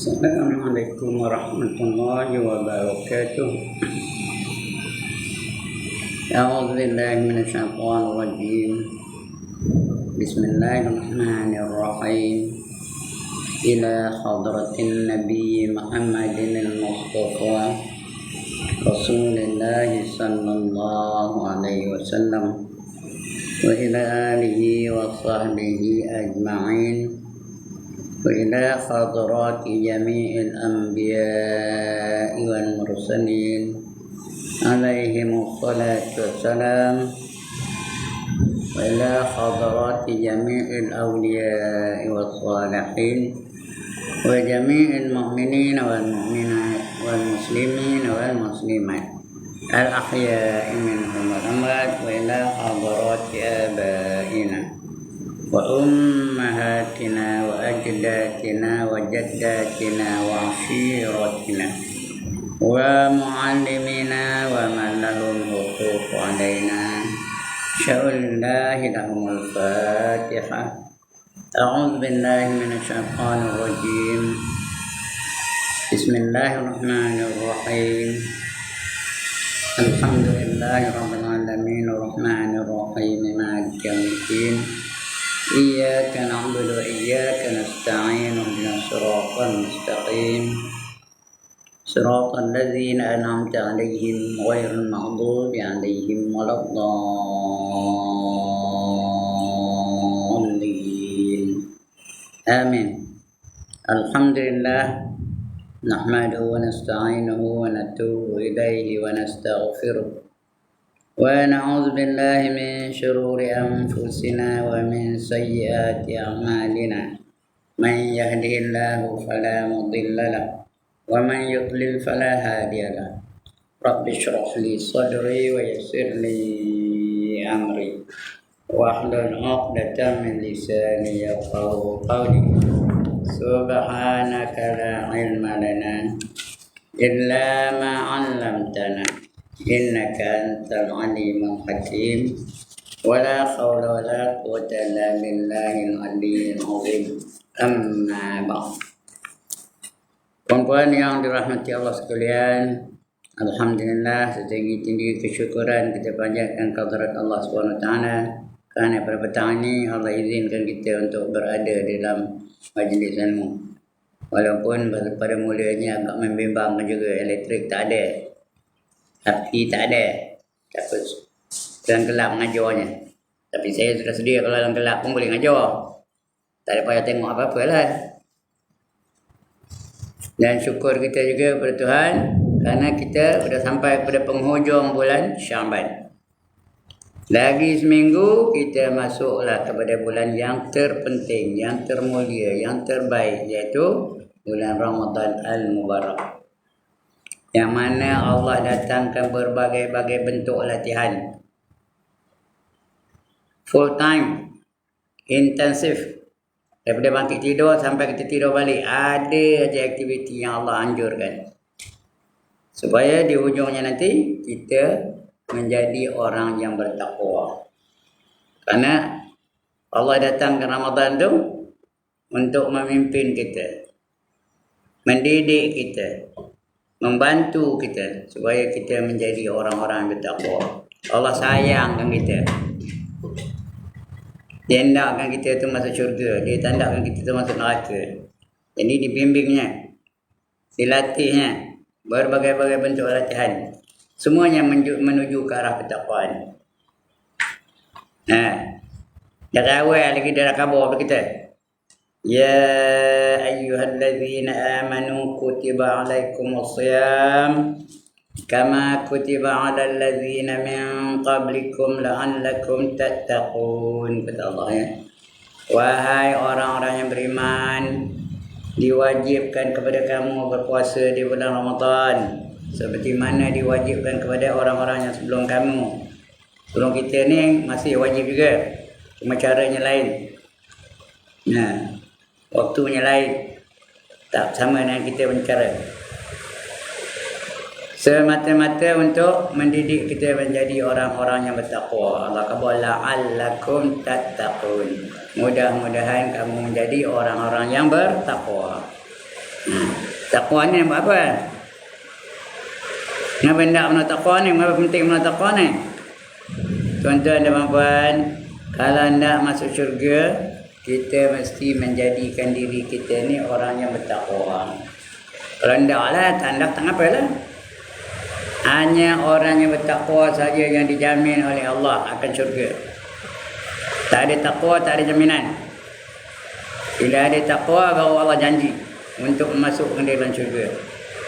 Assalamualaikum warahmatullahi wabarakatuh. A'udzu billahi minasyaitonir rajim. Bismillahirrahmanirrahim. Ila hadratin Nabi Muhammadin al-Mustafa Rasulullah sallallahu alaihi wasallam wa ila alihi wa sahbihi ajma'in. وإلى حضرات جميع الأنبياء والمرسلين عليهم الصلاة والسلام وإلى حضرات جميع الأولياء والصالحين وجميع المؤمنين والمؤمنات والمسلمين والمسلمات الأحياء منهم والأموات وإلى حضرات آبائنا وأمهاتنا وأجدادنا وجداتنا وعشيرتنا ومعلمينا ومن لهم حقوق علينا شاء الله لهم الفاتحة. أعوذ بالله من الشيطان الرجيم. بسم الله الرحمن الرحيم. الحمد لله رب العالمين الرحمن الرحيم مالك يوم الدين. إياك نعبد وإياك نستعين اهدنا الصراط المستقيم صراط الذين أنعمت عليهم غير المغضوب عليهم ولا الضالين آمين. الحمد لله نحمده ونستعينه ونتوب إليه ونستغفره ونعوذ بالله من شرور أنفسنا ومن سيئات أعمالنا. من يهده الله فلا مضل له ومن يضلل فلا هادي له. رب اشرح لي صدري ويسر لي أمري واحلل عقدة من لساني يفقهوا قولي. سبحانك لا علم لنا إلا ما علمتنا إنك أنت العليم الحكيم. ولا حول ولا قوة إلا بالله العلي العظيم. Amma ba'd. Puan-puan yang dirahmati Allah sekalian, alhamdulillah setinggi-tinggi kesyukuran kita panjatkan kehadirat Allah SWT kerana pada petang ini Allah izinkan kita untuk berada dalam majlis ilmu. Walaupun pada mulanya agak membimbangkan juga, elektrik tak ada, api tak ada, takut dalam gelap mengajarnya. Tapi saya sudah sedia kalau dalam gelap pun boleh mengajar, tak ada payah tengok apa-apa lah. Dan syukur kita juga kepada Tuhan kerana kita sudah sampai pada penghujung bulan Syaban. Lagi seminggu kita masuklah kepada bulan yang terpenting, yang termulia, yang terbaik, iaitu bulan Ramadan Al-Mubarak, yang mana Allah datangkan berbagai-bagai bentuk latihan. Full time, intensif. Daripada bangkit tidur sampai kita tidur balik, ada aja aktiviti yang Allah anjurkan. Supaya di hujungnya nanti kita menjadi orang yang bertakwa. Karena Allah datangkan Ramadan tu untuk memimpin kita, mendidik kita, membantu kita supaya kita menjadi orang-orang yang bertakwa. Allah sayangkan kita. Dia hendakkan kita tu masuk syurga, dia tandakkan kita tu masuk neraka. Jadi dibimbingnya, dilatihnya, berbagai-bagai bentuk latihan. Semuanya menuju ke arah ketakwaan. Dari awal lagi dia dah khabar pada kita. Ya ayyuhallazina amanu kutiba alaikumusiyam kama kutiba alal ladzina min qablikum la'allakum tattaqun. Kata Allah ya. Wahai orang-orang yang beriman, diwajibkan kepada kamu berpuasa di bulan Ramadan seperti mana diwajibkan kepada orang-orang yang sebelum kamu. Sebelum kita ni masih wajib juga, cuma caranya lain. Waktunya lain, tak sama dengan kita bercara. Semata-mata untuk mendidik kita menjadi orang-orang yang bertakwa. Allah kata la'allakum tattaqun. Mudah-mudahan kamu menjadi orang-orang yang bertakwa. Takwa ni buat apa? Kenapa hendak menolak takwa ni? Kenapa penting menolak takwa ni? Tuan-tuan dan puan-puan, kalau hendak masuk syurga, kita mesti menjadikan diri kita ni orang yang bertakwa. Kalau hendak lah, tak apalah. Hanya orang yang bertakwa saja yang dijamin oleh Allah akan syurga. Tak ada takwa, tak ada jaminan. Bila ada takwa, baru Allah janji untuk masukkan dia dalam syurga.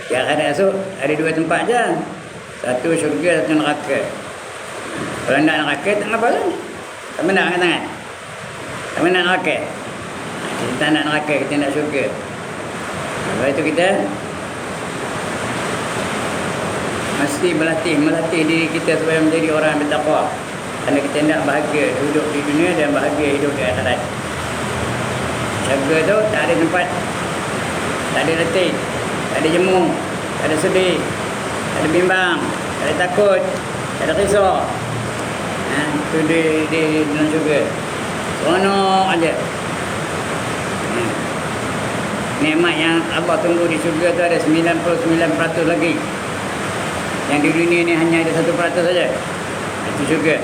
Yang ada masuk, ada dua tempat je. Satu syurga, satu neraka. Kalau nak neraka, tak apa lah. Tak nak angkat tangan. Tak nak neraka. Kita nak neraka, kita nak syurga. Lepas itu kita mesti melatih diri kita supaya menjadi orang yang bertakwa. Kerana kita nak bahagia hidup di dunia dan bahagia hidup di akhirat. Syurga tu tak ada tempat, tak ada letih, tak ada jemu, tak ada sedih, tak ada bimbang, tak ada takut, tak ada risau. Itu di dalam syurga. Seronok aja. Nikmat yang Allah tunggu di syurga tu ada 99% lagi. Yang di dunia ni hanya ada 1% saja. Itu syurga.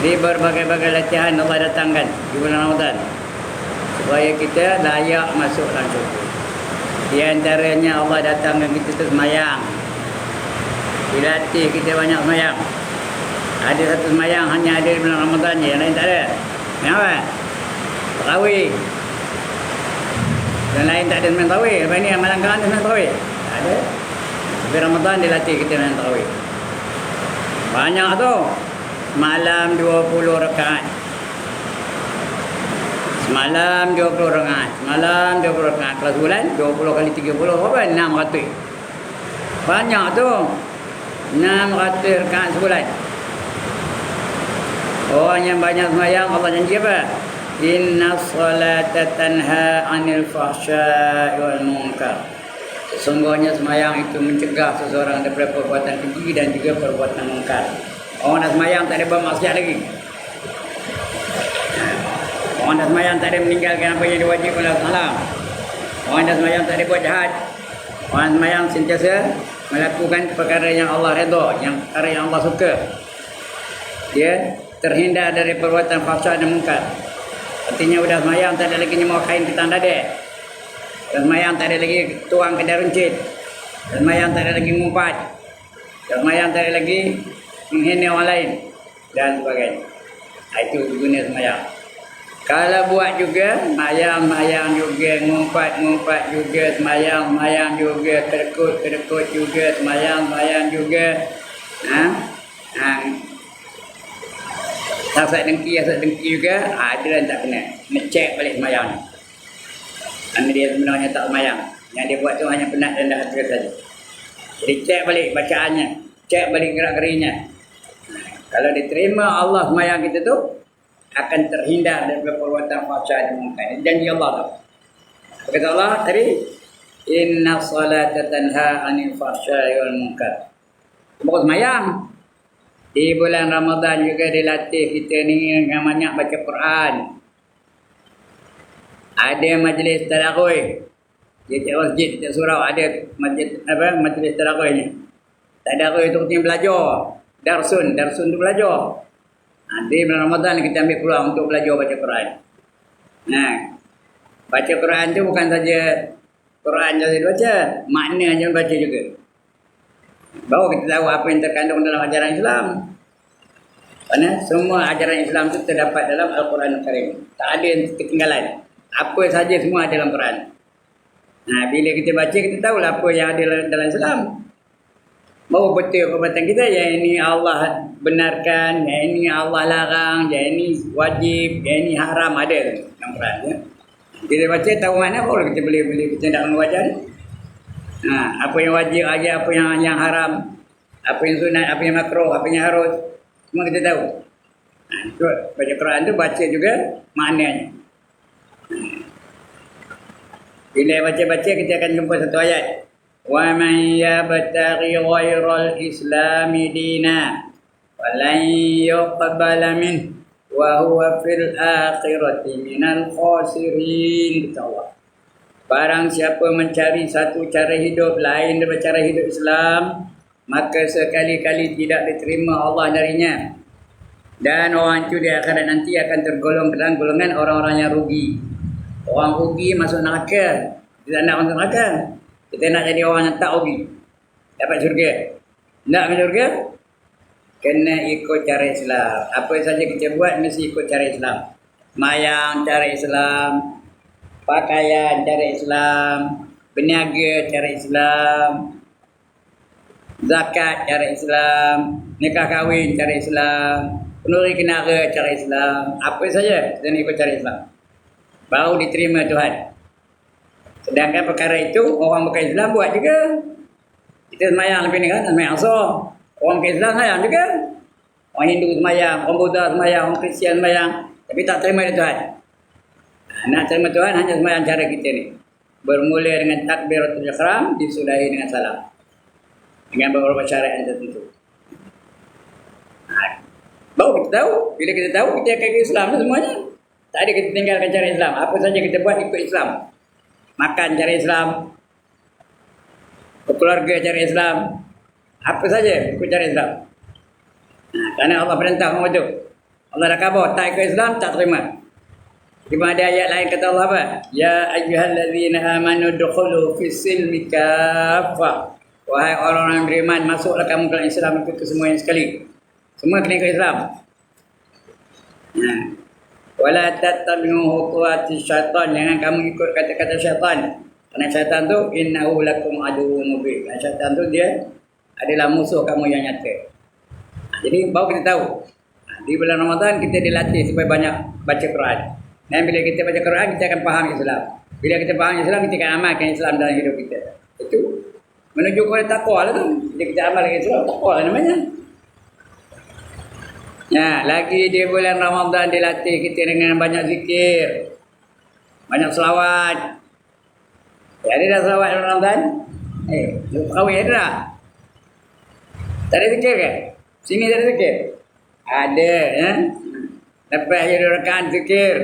Jadi berbagai-bagai latihan Allah datangkan di bulan Ramadan supaya kita layak masuk dalam syurga. Di antaranya Allah datangkan kita tu semayang. Dilatih kita banyak semayang. Ada satu semayang hanya ada di bulan Ramadan je, yang lain tak ada. Kenapa? Tarawih. Yang lain tak ada semayang tarawih. Lepas ni amalan kawan ada semayang tarawih. Tak ada. Tapi Ramadan dia latih kita semayang tarawih. Banyak tu. Malam 20 rakaat. Semalam 20 rakaat. Semalam 20 rakaat. Kalau sebulan 20 kali 30 berapa? 600. Banyak tu. 600 rakaat sebulan. Orang yang banyak sembahyang Allah janji apa? Inna salata tanha 'anil fahsya'i wal munkar. Sesungguhnya sembahyang itu mencegah seseorang daripada perbuatan keji dan juga perbuatan mungkar. Orang dah sembahyang tak ada buat maksiat lagi. Orang dah sembahyang tak ada meninggalkan apa yang diwajibkan oleh Allah. Orang dah sembahyang tak ada buat jahat. Orang sembahyang sentiasa melakukan perkara yang Allah redha, yang perkara yang Allah suka. Dia terhindar dari perbuatan fahsyat dan mungkar. Artinya sudah semayang tak ada lagi nyemur kain ketang dada. Sudah semayang tak ada lagi tuang kedai runcit. Sudah semayang tak ada lagi ngumpat. Sudah semayang tak ada lagi menghina orang lain dan sebagainya. Itu guna semayang. Kalau buat juga semayang juga, ngumpat juga, semayang juga, kedekut juga, semayang juga. Asal dengki juga, ada yang tak kena. Kena balik semayang. Kerana dia sebenarnya tak semayang. Yang dia buat tu hanya penat dan dah hati saja. Jadi cek balik bacaannya. Cek balik gerak-gerinya. Kalau diterima Allah semayang kita tu, akan terhindar daripada perbuatan fahsyat dan munkar. Janji Allah tu. Kata Allah tadi, inna salata tanha 'anil fahsya'i wal munkar. Bukan semayang. Di bulan Ramadan juga dilatih kita ni dengan banyak baca Quran. Ada majlis tarawih. Di tiap masjid, tiap surau ada majlis tarawih ni. Tarawih tu kita belajar. Darsun tu belajar. Di bulan Ramadan kita ambil peluang untuk belajar baca Quran. Baca Quran tu bukan saja Quran saja baca, maknanya baca juga. Baru kita tahu apa yang terkandung dalam ajaran Islam. Kerana semua ajaran Islam itu terdapat dalam Al-Quran Al-Karim. Tak ada yang ketinggalan. Apa saja semua ada dalam Quran. Bila kita baca, kita tahulah apa yang ada dalam Islam. Baru betul perbuatan kita. Yang ini Allah benarkan, yang ini Allah larang, yang ini wajib, yang ini haram ada dalam Quran. Ya? Kita baca tahu mana baru kita boleh kita nak mengajar. Apa yang wajib aja, apa yang haram, apa yang sunat, apa yang makruh, apa yang harus, semua kita tahu. Baca Quran tu baca juga maknanya. Bila baca-baca kita akan jumpa satu ayat. Wa man yabtaghi ghairal islami dina falan yuqbala min wa huwa fil akhirati minal khasirin. Kata Allah. barang siapa mencari satu cara hidup lain daripada cara hidup Islam, maka sekali-kali tidak diterima Allah darinya. Dan orang itu di akhirat nanti akan tergolong dalam golongan orang-orang yang rugi. Orang rugi masuk neraka. Kita nak masuk neraka. Kita nak jadi orang yang tak rugi. Dapat syurga. Nak ke syurga? Kena ikut cara Islam. Apa saja kita buat mesti ikut cara Islam. Mayang cara Islam. Pakaian cara Islam. Berniaga cara Islam. Zakat cara Islam. Nikah kahwin cara Islam. Penuri kenara cara Islam. Apa saja kita ikut cara Islam. Baru diterima Tuhan. Sedangkan perkara itu orang bukan Islam buat juga. Kita semayang lebih ni kan, semayang asal. Orang bukan Islam semayang juga. Orang Hindu semayang, orang Buddha semayang, orang Kristian semayang. Tapi tak terima dari Tuhan. Nak terima Tuhan hanya semayang cara kita ni. Bermula dengan takbiratul ihram, disudahi dengan salam. Dengan beberapa syarat yang tertentu. Baru kita tahu. Bila kita tahu, kita akan ke Islam semuanya. Tak ada kita tinggalkan cara Islam. Apa saja kita buat ikut Islam. Makan cara Islam. Berkeluarga cara Islam. Apa saja ikut cara Islam. Kerana Allah perintah semua itu. Allah dah khabar. Tak ikut Islam, tak terima. Cuma ada ayat lain kata Allah apa? Ya ayyuhallazina amanu dukhulu fis-silmi kaffah. Wahai orang-orang yang beriman, masuklah kamu ke dalam Islam itu kesemuanya sekali. Semua kena ikut Islam. Wala tattabi'u khutuwati syaitan. Jangan kamu ikut kata-kata syaitan. Kerana syaitan tu innahu lakum aduwwun mubin. Syaitan tu dia adalah musuh kamu yang nyata. Jadi baru kita tahu. Di bulan Ramadan kita dilatih supaya banyak baca Quran. Dan bila kita baca Quran kita akan faham Islam. Bila kita faham Islam kita akan amalkan Islam dalam hidup kita. Itu menuju kepada takwa lah tu. Bila kita amalkan Islam, takwa lah namanya. Ya, lagi di bulan Ramadan dilatih kita dengan banyak zikir. Banyak selawat. Ya, ada dah selawat dalam Ramadan? Kahwin ada dah? Tak ada zikir ke? Sini tak ada zikir? Ada, ya. Lepas jadi rekaan zikir.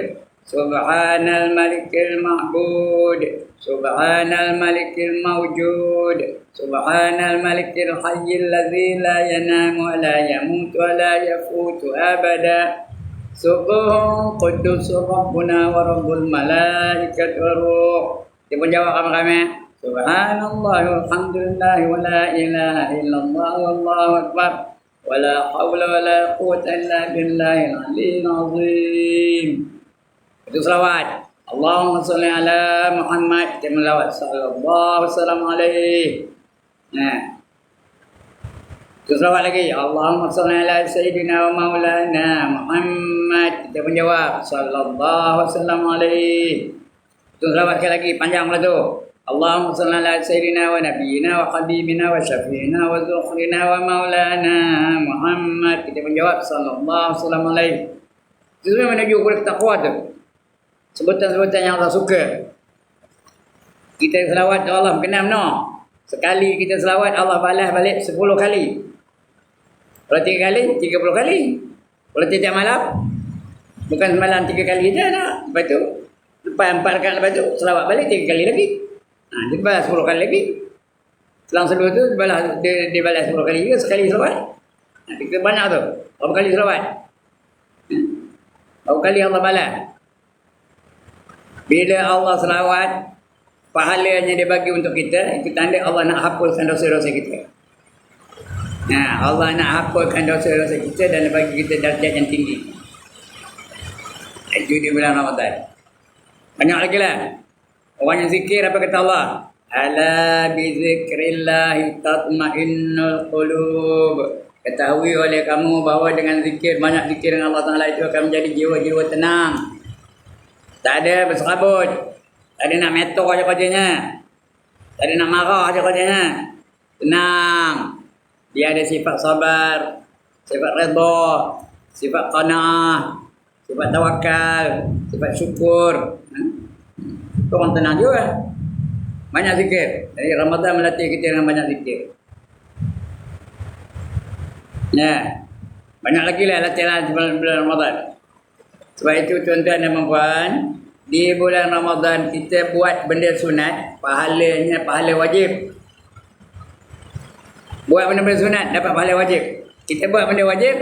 Subhanal malikil ma'bud. Subhanal malikil mawjud. Subhanal malikil hayyil ladzi la yanamu wa la yamutu wa la yafutu abada. Subhun quddus rabbuna wa rabbul malaikati wa ruh. Dia pun jawab kami-kami. Subhanallah walhamdulillah wa la ilaha illallah wallahu akbar. Wa la hawla wa la quwwata illa billahil aliyyil azim. Itu selawat. Allahumma salli ala Muhammad. Kita melawat sallallahu wasallam alaihi. Nah. Itu selawat lagi. Allahumma salli ala Sayyidina wa maulana Muhammad. Kita menjawab sallallahu wasallam alaihi. Itu selawat lagi. Panjang pula tu. Allahumma salli ala Sayyidina wa nabiyina wa habibina wa syafi'ina wa zukhrina wa maulana Muhammad. Kita menjawab sallallahu wasallam alaihi. Itu semua menuju kepada takwa tu. Sebutan-sebutan yang Allah suka. Kita selawat ke Allah berkenan no. Sekali kita selawat Allah balas balik 10 kali. Kalau 3 kali, 30 kali. Kalau tiap malam, bukan semalam 3 kali je nak. Lepas tu, lepas 4 rakaat lepas tu, selawat balik 3 kali lagi. Dia balas 10 kali lagi. Selang sebelum tu, dia balas 10 kali juga, sekali selawat. Kita banyak tu. Berapa kali selawat? Berapa kali Allah balas? Bila Allah selawat, pahalanya dia bagi untuk kita, itu tanda Allah nak hapuskan dosa-dosa kita. Nah, Allah nak hapuskan dosa-dosa kita dan bagi kita darjat yang tinggi. Itu di bulan Ramadan. Banyak lagi lah. Orang yang zikir apa kata Allah? Ala bi zikrillahi tatma'innul qulub. Ketahui oleh kamu bahawa dengan zikir, banyak zikir dengan Allah Ta'ala itu akan menjadi jiwa-jiwa tenang. Tak ada berserabut. Tak ada nak metor aja kerjanya. Tak ada nak marah aja kerjanya. Tenang. Dia ada sifat sabar, sifat redha, sifat qanaah, sifat tawakal, sifat syukur. Itu orang tenang juga. Banyak zikir. Jadi Ramadan melatih kita dengan banyak zikir. Ya. Banyak lagi lah latihan bulan Ramadan. Sebab itu tuan-tuan dan puan-puan, di bulan Ramadan kita buat benda sunat, pahalanya pahala wajib. Buat benda-benda sunat dapat pahala wajib. Kita buat benda wajib,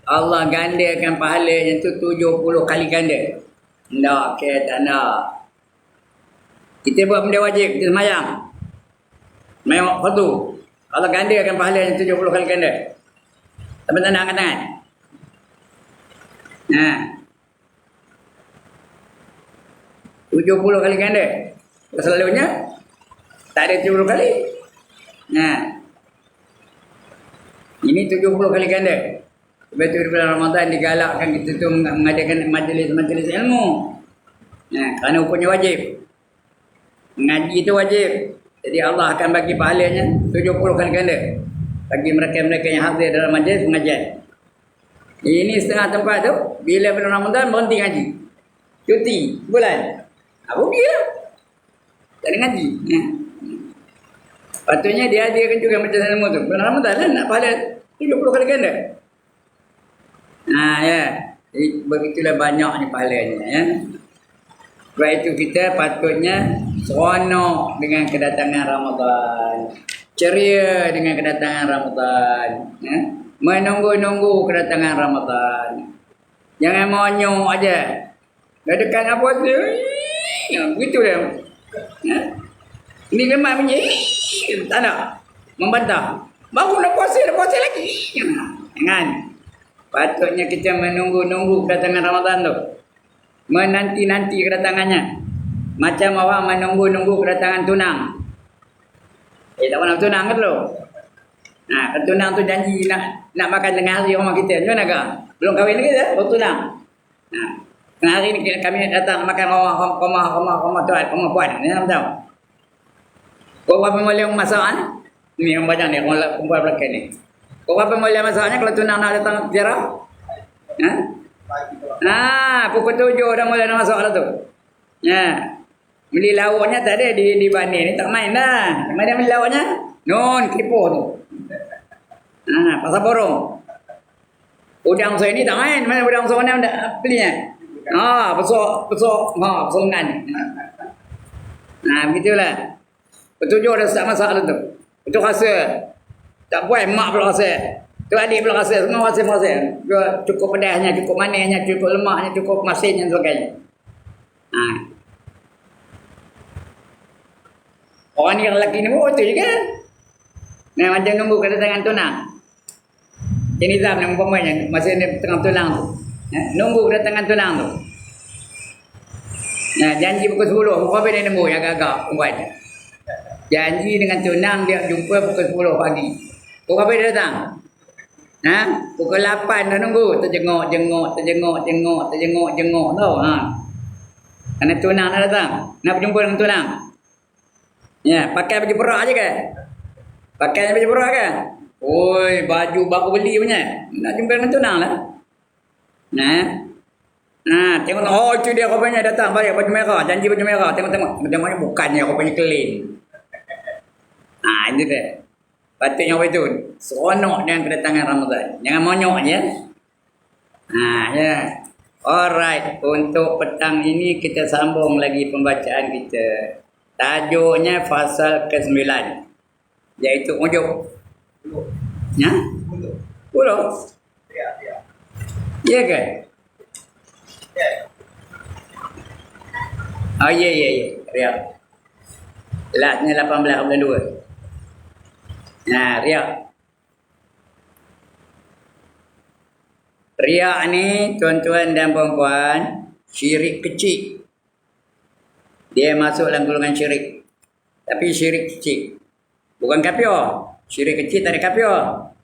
Allah gandakan pahalanya tu 70 kali ganda. Tak ke tak nak. Kita buat benda wajib, kita semayang. Semayang waktu. Allah gandakan pahalanya 70 kali ganda. Tapi tak nak angkat tangan. Nah. 70 kali ganda. Selalunya tak ada 70 kali. Nah. Ini 70 kali ganda. Sebab itu di bulan Ramadan digalakkan kita tu mengadakan majlis-majlis ilmu. Nah, kerana hukumnya wajib. Mengaji itu wajib. Jadi Allah akan bagi pahalanya 70 kali ganda bagi mereka-mereka yang hadir dalam majlis pengajian. Ini setengah tempat tu bila bulan Ramadan berhenti ngaji. Cuti bulan. Apa dia? Tak ada ngaji. Patutnya dia hadirkan juga majlis ilmu tu. Bulan Ramadan lah nak pahala 70 kali ganda. Ya. Jadi, begitulah banyaknya pahalanya ya. Sebab itu kita patutnya seronok dengan kedatangan Ramadan. Ceria dengan kedatangan Ramadan. Ya. Menunggu-nunggu kedatangan Ramadan. Jangan monyok aja. Dah dekat apa tu? Begitu dia. Ya. Ini lemak punya. Tak nak. Membantah. Baru nak puasa lagi. Jangan. Patutnya kita menunggu-nunggu kedatangan Ramadan tu. Menanti-nanti kedatangannya. Macam orang menunggu-nunggu kedatangan tunang. Tak pernah tunang ke dulu? Tunang tu janji nak makan tengah hari rumah kita. Macam mana ke? Belum kahwin lagi dah, baru tunang. Tengah hari ni kami datang makan rumah tuan, rumah puan. Ni nak tahu. Kau berapa boleh masak ni? Ni orang banyak ni, orang perempuan belakang ni. Kau berapa boleh masaknya kalau tunang nak datang ziarah? Pukul 7 dah mula nak masak lah tu. Beli lauknya tak ada di Bani ni, tak main dah. Mana beli lauknya? Non, kipo tu. Pasar borong. Udang saya ni tak main. Mana udang saya ni belinya? Besok lengan. Begitulah. Petunjuk dah start masak lah tu. Itu rasa. Tak puas, mak pula rasa. Tu adik pula rasa. Semua rasa. Cukup pedasnya, cukup manisnya, cukup lemaknya, cukup masinnya dan sebagainya. Orang ni yang lelaki ni pun betul juga. Macam nunggu kedatangan tunang. Jadi Nizam yang umpamanya masa ni tengah tunang tu. Nunggu kedatangan tunang tu. Janji pukul 10. Pukul berapa dia nunggu yang agak-agak buat. Janji dengan tunang dia jumpa pukul 10 pagi. Pukul berapa dia datang? Pukul 8 dah nunggu. Terjenguk tau. Kerana tunang dah datang. Nak berjumpa dengan tunang. Pakai baju perak je ke? Pakai baju perak ke? Oi, baju baru beli punya. Nak jumpa dengan tunang lah. Tengok. Itu dia rupanya datang balik baju merah. Janji baju merah. Tengok. Macam bukannya rupanya clean. Itu dia. Patutnya apa itu? Seronok dengan kedatangan Ramadan. Jangan monyok je. Ya. Alright. Untuk petang ini kita sambung lagi pembacaan kita. Tajuknya fasal ke-9. Iaitu ujuk. 10? Ya ke? Ya. Riak. Lastnya 18-22. Riak. Riak ni tuan-tuan dan puan-puan, syirik kecil. Dia masuk dalam golongan syirik. Tapi syirik kecil. Bukan kafir. Syirik kecil tak ada kafir.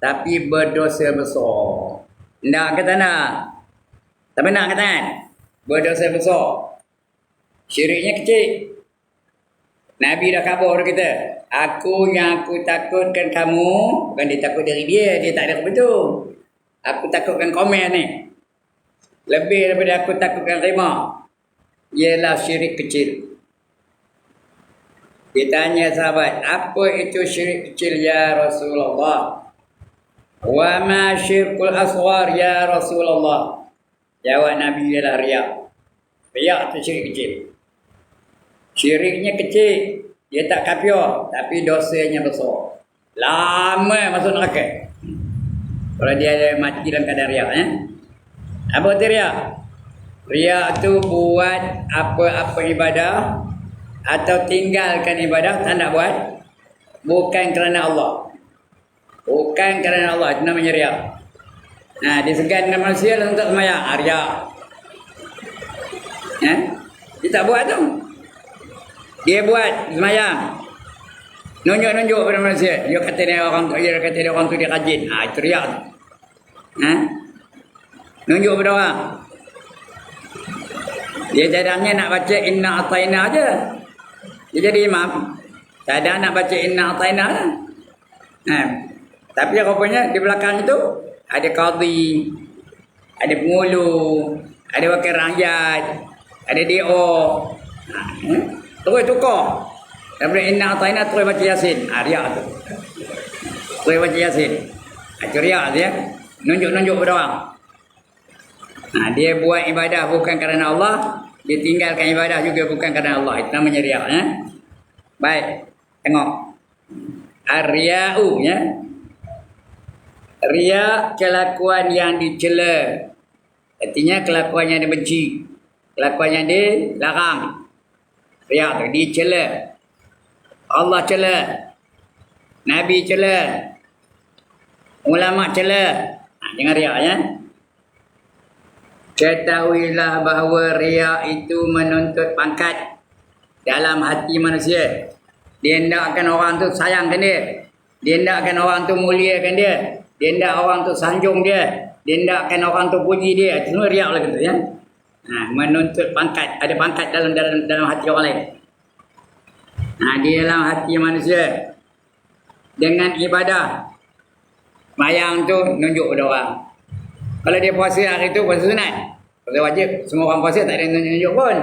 Tapi berdosa besar. Nak ke tak nak? Tapi nak ke tak? Berdosa besar. Syiriknya kecil. Nabi dah khabar kita. Aku takutkan kamu. Bukan dia takut dari dia. Dia tak ada betul. Aku takutkan komen ni. Lebih daripada aku takutkan rima. Ialah syirik kecil. Dia tanya sahabat, apa itu syirik kecil ya Rasulullah? Wa ma syirkul asghar ya Rasulullah? Jawab Nabi ialah riak. Riak tu syirik kecil. Syiriknya kecil. Dia tak kafir. Tapi dosanya besar. Lama masuk neraka. Kalau dia mati dalam keadaan riak. Apa tu riak? Riak tu buat apa-apa ibadah. Atau tinggalkan ibadah. Tak nak buat. Bukan kerana Allah. Bukan kerana Allah. Itu namanya riak. Nah, disegan manusia untuk semayang. Riak. Dia tak buat tu. Dia buat semayang. Nunjuk-nunjuk pada manusia. Dia kata dia orang tu, dia kata dia orang tu dia rajin. Itu riak tu. Nunjuk pada orang. Dia cadangnya nak baca inna ataina aja. Dia jadi imam. Cadang nak baca inna ataina lah. Tapi rupanya di belakang itu ada qadhi, ada pengulu, ada wakil rakyat, ada DO. Terus tukar. Daripada inna ataina terus baca yasin. Riak tu. Terus baca yasin. Itu riak tu ya. Nunjuk-nunjuk pada orang. Dia buat ibadah bukan kerana Allah. Dia tinggalkan ibadah juga bukan kerana Allah. Itu namanya riak. Baik. Tengok. Ar-riya'u ya. Riak kelakuan yang dicela. Artinya kelakuan yang dibenci. Kelakuan yang dilarang. Riak tu dicela. Allah cela. Nabi cela. Ulama cela. Jangan riak ya. Ketahuilah bahawa riak itu menuntut pangkat dalam hati manusia. Dia hendakkan orang tu sayangkan dia. Dia hendakkan orang tu muliakan dia. Dia hendak orang tu sanjung dia. Dia hendakkan orang tu puji dia. Itu semua riak lah gitu ya. Menuntut pangkat. Ada pangkat dalam hati orang lain. Di dalam hati manusia. Dengan ibadah. Mayang tu nunjuk pada orang. Kalau dia puasa hari tu, puasa sunat. Puasa wajib, semua orang puasa tak ada nunjuk pun.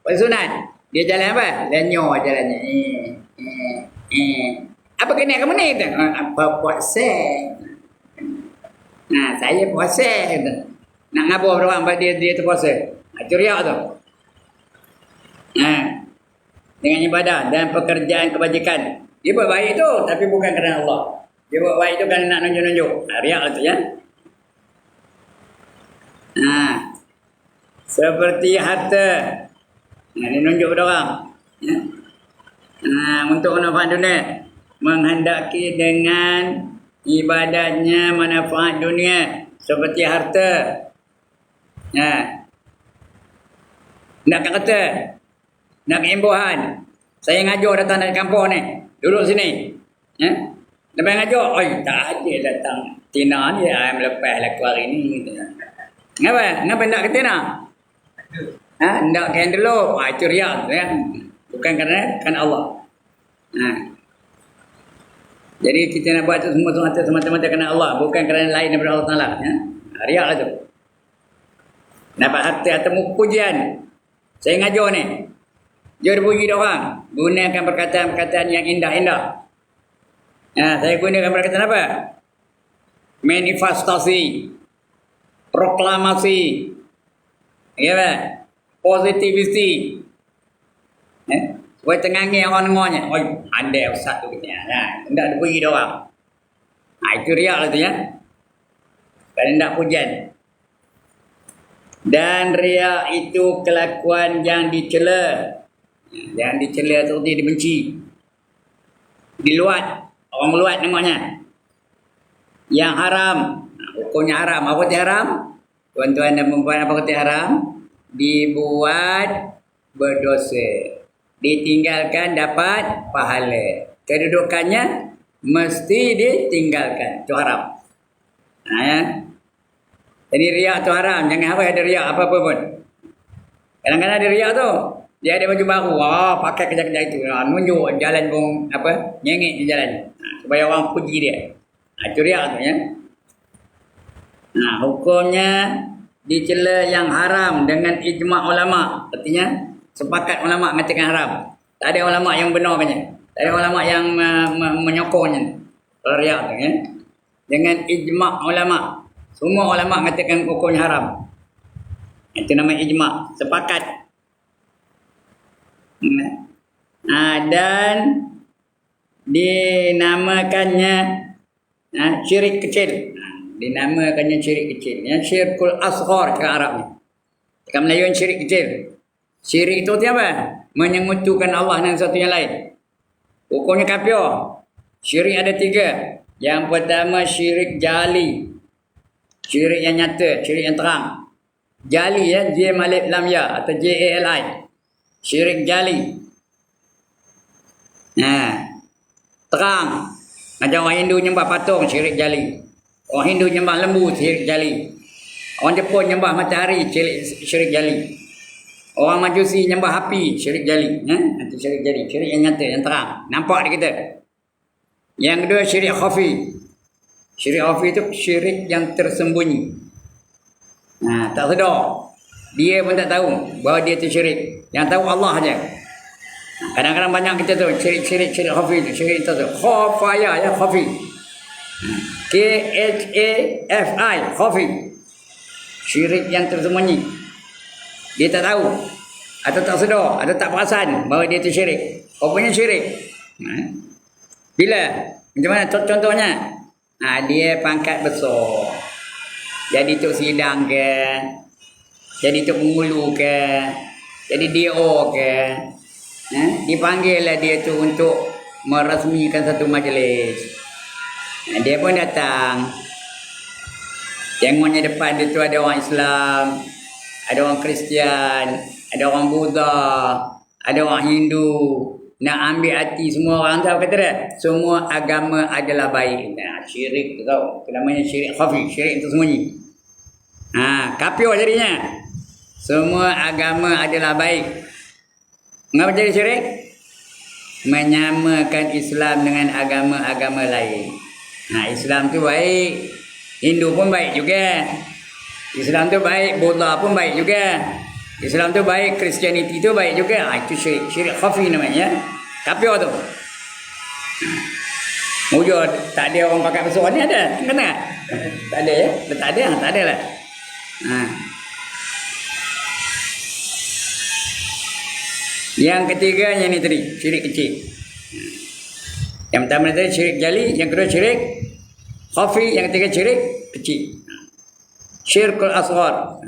Puasa sunat. Dia jalan apa? Lenyor jalannya. Apa kena kamu ni? Apa puasa? Saya puasa. Nak ngabur orang dia tu puasa. Itu riak tu. Dengan ibadah dan pekerjaan kebajikan. Dia buat baik tu, tapi bukan kerana Allah. Dia buat baik tu kerana nak nunjuk-nunjuk. Riak tu ya. Seperti harta. Dia nunjuk pada orang. Untuk manfaat dunia. Menghendaki dengan ibadahnya manfaat dunia. Seperti harta. Nak kata. Nak keimbuhan. Saya ngajar datang dari kampung ni. Duduk sini. Lepas ngajar. Tak ada datang. Tina ni lepas laku hari ni. Kenapa? Kenapa nak ke Tina? Nak kain dulu. Itu riak. Ya? Bukan kerana Allah. Jadi kita nak buat itu semua semata-mata kerana Allah. Bukan kerana lain daripada Allah Ta'ala. Riak lah tu. Dapat harta atau pujian. Saya ngajar ni. Dia puji orang. Gunakan perkataan-perkataan yang indah-indah. Saya gunakan perkataan apa? Manifestasi. Proklamasi. Positivity. Supaya tengah-tengah orang-orangnya. Andai ustaz tu kita. Tidak dipuji orang. Itu riak lah tu ya. Kerana tidak pujian. Dan riak itu kelakuan yang dicela. Yang dicela tu dia dibenci. Diluat. Orang meluat namanya. Yang haram. Hukumnya haram. Apa itu haram? Tuan-tuan dan perempuan, apa kata haram? Dibuat berdosa. Ditinggalkan dapat pahala. Kedudukannya mesti ditinggalkan. Itu haram. Jadi riak tu haram. Jangan apa ada riak apa-apa pun. Kadang-kadang ada riak tu. Dia ada baju baru. Pakai kerja-kerja itu. Nunjuk jalan pun nyengik di jalan. Supaya orang puji dia. Itu riak tu ya. Hukumnya dicela yang haram dengan ijma' ulama. Artinya sepakat ulama mengatakan haram. Tak ada ulama yang benarkannya. Tak ada ulama yang menyokongnya. Kalau riak tu ya. Dengan ijma' ulama. Semua ulama mengatakan hukumnya haram. Itu nama ijma'. Sepakat. Dan dinamakannya syirik kecil. Dinamakannya syirik kecil. Yang syirkul asghar cakap Arabnya. Cakap Melayu yang syirik kecil. Syirik itu apa? Menyekutukan Allah dengan sesuatu yang lain. Hukumnya kafir. Syirik ada 3. Yang pertama syirik jali. Syirik yang nyata, syirik yang terang. Jali ya, J Alif Lam Ya atau JALI. Syirik jali. Terang. Macam orang Hindu nyembah patung, syirik jali. Orang Hindu nyembah lembu, syirik jali. Orang Jepun nyembah matahari, syirik jali. Orang Majusi nyembah api, syirik jali. Itu syirik jali, syirik yang nyata, yang terang. Nampak di kita. Yang kedua syirik khafi. Syirik khafi itu syirik yang tersembunyi. Tak sedar. Dia pun tak tahu bahawa dia itu syirik. Yang tahu Allah saja. Kadang-kadang banyak kita tu syirik khafi itu, syirik itu tu. Khafaya ya, khafi. KHAFI, khafi. Syirik yang tersembunyi. Dia tak tahu atau tak sedar atau tak perasan bahawa dia itu syirik. Rupanya syirik. Bila? Macam mana contohnya? Dia pangkat besar. Jadi tok sidang ke? Jadi tok penghulu ke? Jadi DO ke? Dipanggillah dia tu untuk meresmikan satu majlis. Dia pun datang. Tengoknya depan dia tu ada orang Islam, ada orang Kristian, ada orang Buddha, ada orang Hindu. Nak ambil hati semua orang, tahu kata dia? Semua agama adalah baik. Syirik tu tahu. Namanya syirik khafi, syirik itu sembunyi. Kafir jadinya. Semua agama adalah baik. Mengapa jadi syirik? Menyamakan Islam dengan agama-agama lain. Islam tu baik. Hindu pun baik juga. Islam tu baik, Buddha pun baik juga. Islam tu baik, Christianity tu baik juga. Itu syirik, syirik khafi namanya. Kafir tu. Wujud tak ada orang pakai besar ni ada? Kena? Tak ada ya? Tak ada? Tak ada lah. Yang ketiganya ni tadi, syirik kecil. Yang pertama tadi syirik jali, yang kedua syirik khafi, yang ketiga syirik kecil. Syirkul asghar.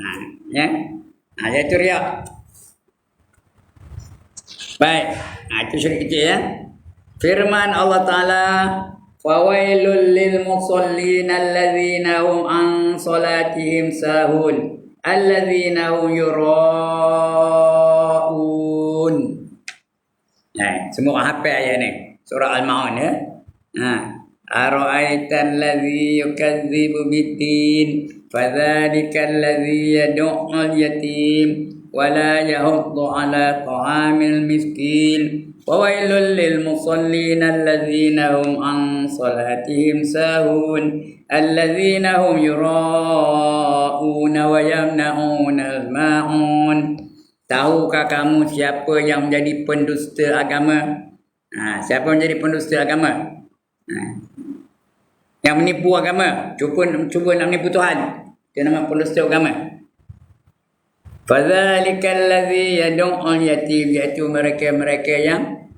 Iaitu riak. Baik. Itu syirik kecil ya. Firman Allah Ta'ala, fawailul lil musallin alladzina hum an salatihim sahun alladzina hum yura'un. Semua hafal ayat ni. Surah Al-Ma'un ya. Ara'aitan ladzi yukadzibu biddin fadzalika alladzi yad'ul yatim wa la yahuddu ala ta'amil miskin wa wailul lil musallin alladzina hum an salatihim sahun alladzina hum yura'una wa yamna'una al-ma'un. Tahukah kamu siapa yang menjadi pendusta agama? Siapa yang menjadi pendusta agama? Yang menipu agama, cuba nak menipu Tuhan, dia nama pendusta agama. Fadzalikal ladzi yad'ul yatim, iaitu mereka-mereka yang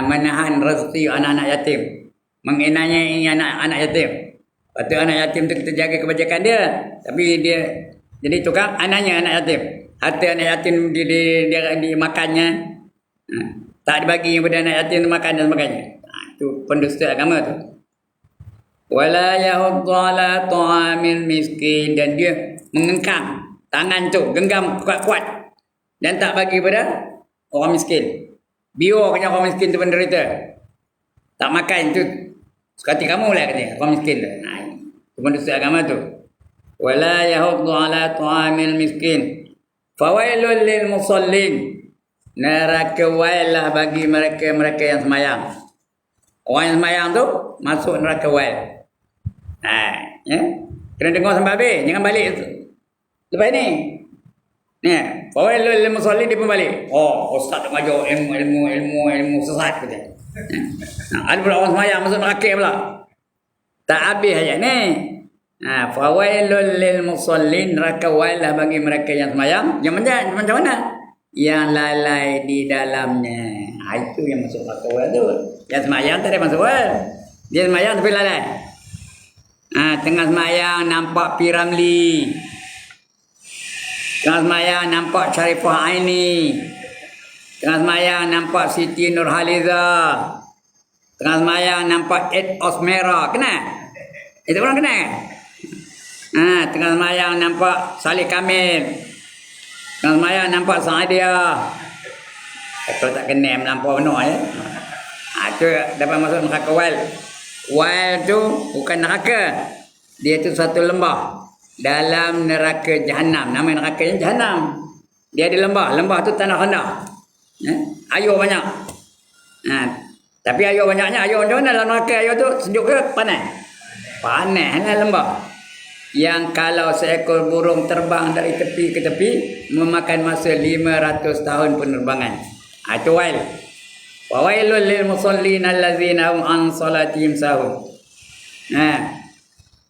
menahan rezeki anak-anak yatim, mengenanyai anak-anak yatim. Patut anak yatim tu kita jaga kebajikan dia, tapi dia jadi tukang anaknya anak yatim. Harta anak yatim dia dimakannya, tak dibagi kepada anak yatim makan dan sebagainya. Itu pendusta agama tu. Wala yahuddu ala ta'amil miskin, dan dia mengengkang tangan tu, genggam kuat-kuat dan tak bagi pada orang miskin. Biarkan orang miskin tu menderita. Tak makan tu sekati kamu lah katanya, orang miskin tu. Itu pendusta agama tu. Wala yahuddu ala ta'amil miskin. Fawailul lil musallin. Neraka wailah bagi mereka-mereka yang semayang. Orang yang semayang tu masuk neraka wail. Kena dengar sampai habis, jangan balik lepas ni. Fawailul lil musallin, dia pun balik. Ustaz tak ngajar ilmu sesat kata. Ada pula orang semayang masuk neraka pula. Tak habis ayat ni. Fawailul lil musallin, neraka wailah bagi mereka yang semayang. Yang macam mana? yang lalai di dalamnya. Itu yang masuk akal tu. Yang semayang tak ada masuk dia semayang tapi lalai. Tengah semayang nampak Piramli. Tengah semayang nampak Syarifah Aini. Tengah semayang nampak Siti Nurhaliza. Tengah semayang nampak Ed Osmera. Kena? Itu orang kena? Tengah semayang nampak Salih Kamil. Tengah semayang nampak Saadia. Kalau tak kena melampau penuh ya. Itu dapat masuk neraka wal. Wal tu bukan neraka. Dia tu satu lembah dalam neraka Jahannam. Nama nerakanya Jahannam. Dia ada lembah. Lembah tu tanah rendah. Air banyak. Tapi air banyaknya, air macam mana dalam neraka? Air tu sejuk ke panas? Panas lah lembah. Yang kalau seekor burung terbang dari tepi ke tepi memakan masa 500 tahun penerbangan. Itu wail. Wa wailul lil musallin allazina hum an salatihim sahun.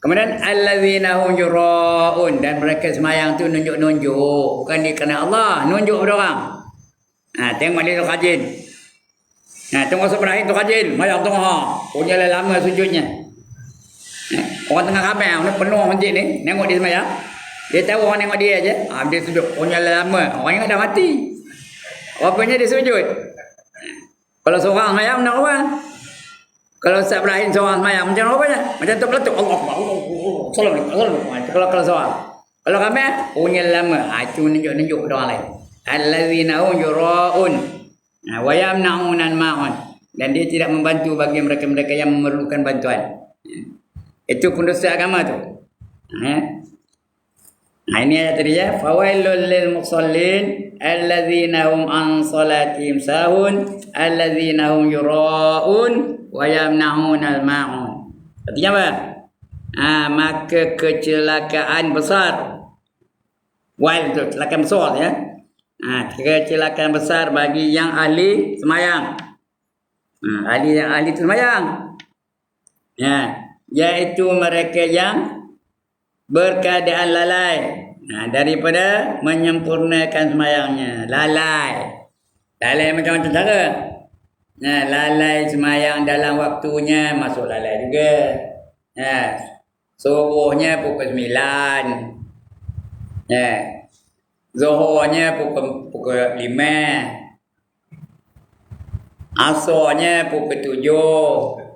Kemudian allazina hum yuraun, dan mereka semayang tu nunjuk-nunjuk, bukan dia kerana Allah, nunjuk pada orang. Tengok dia tu rajin. Tengok Ibrahim tu rajin, mayang tengah. Punya lama sujudnya. Orang tengah ramai, orang penuh masjid ni, tengok dia semayang. Dia tahu orang tengok dia aje. Dia sujud, punya lama. Orang yang dah mati. Rupanya dia sujud. Kalau seorang semayang, nak apa? Kalau Ustaz Ibrahim seorang semayang, macam apa? Macam tu peletup. Allah Kalau seorang. Kalau ramai, punya lama. Itu nunjuk-nunjuk pada orang lain. Allazina hum yuraun wa yamna'unan ma'un, dan dia tidak membantu bagi mereka-mereka yang memerlukan bantuan. Itu pendusta agama tu. Ini ayat tadi ya. Fawailul lil musallin allazina hum an salatihim sahun allazina hum yuraun wa yamna'unal ma'un. Artinya apa? Maka kecelakaan besar. Wail tu kecelakaan besar ya. Kecelakaan besar bagi yang ahli semayang. Ahli tu semayang. Iaitu mereka yang berkeadaan lalai daripada menyempurnakan semayangnya. Lalai macam-macam cara. Lalai semayang dalam waktunya, masuk lalai juga. Subuhnya pukul 9. Zuhurnya pukul 5. Asarnya pukul 7.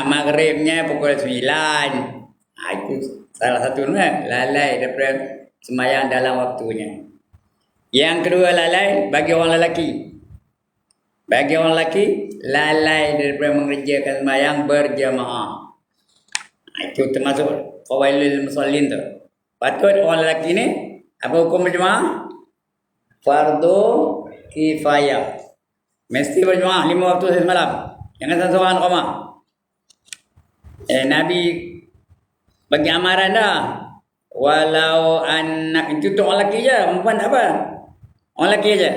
Maghribnya pukul 9. Itu salah satu lalai daripada semayang dalam waktunya. Yang kedua lalai bagi orang lelaki. Bagi orang lelaki, lalai daripada mengerjakan semayang berjamaah. Itu termasuk fawailul musallin tu. Patut orang lelaki ni apa hukum berjemaah? Fardu kifayah. Mesti berjemaah 5 waktu semalam. Jangan seorang rumah. Nabi bagi amaran dah. Walau anak itu tu orang lelaki je, perempuan tak apa. Orang lelaki je.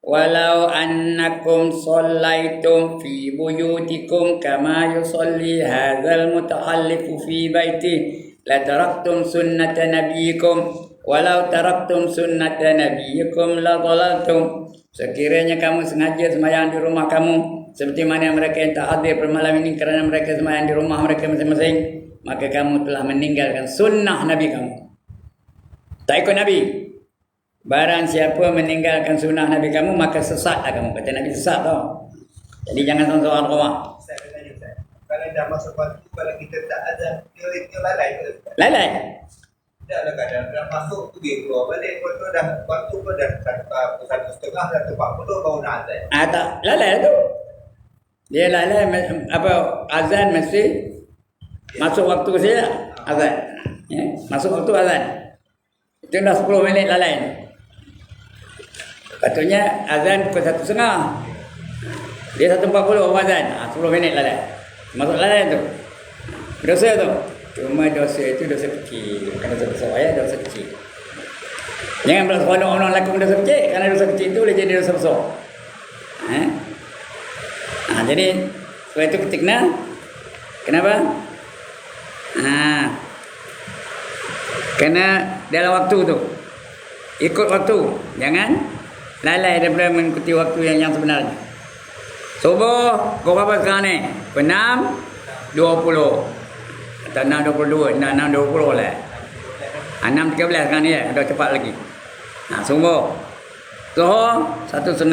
Walau annakum sallaitum fi buyutikum kama yusalli hadzal mutahallifu fi baitihi la taraktum sunnata nabiyikum walau taraktum sunnata nabiyikum la dhalaltum. Sekiranya kamu sengaja semayang di rumah kamu seperti mana mereka yang tak hadir pada malam ini kerana mereka semayang di rumah mereka masing-masing, maka kamu telah meninggalkan sunnah Nabi kamu. Tak ikut Nabi. Barang siapa meninggalkan sunnah Nabi kamu, maka sesatlah kamu. Kata Nabi sesat tau. Jadi jangan seorang rumah. Kalau dah masuk waktu, kalau kita tak ada, dia lalai ke? Lalai. Tak ada kadang dah masuk tu dia keluar balik. Waktu dah 1:30 dah tempat penuh baru nak azan. Tak, lalai lah tu. Dia lalai azan mesti masuk waktu saya azan. Masuk waktu azan. Itu dah 10 minit lalai. Patutnya azan pukul 1:30. Dia 1:40 azan. 10 minit lalai. Masuk lalai tu. Dosa tu. Cuma dosa itu dosa kecil. Bukan dosa besar ya, dosa kecil. Jangan berseronok orang lakukan dosa kecil. Kerana dosa kecil itu boleh jadi dosa besar. Jadi sebab itu ketikna. Kenapa? Kena dalam waktu tu. Ikut waktu. Jangan lalai daripada mengikuti waktu yang sebenarnya. Subuh, kau berapa sekarang ni? Pukul 6.20. Atau 6.22. 6.20 lah. 6.13 sekarang ni ya. Dah cepat lagi. Subuh. Zuhur, 1.30.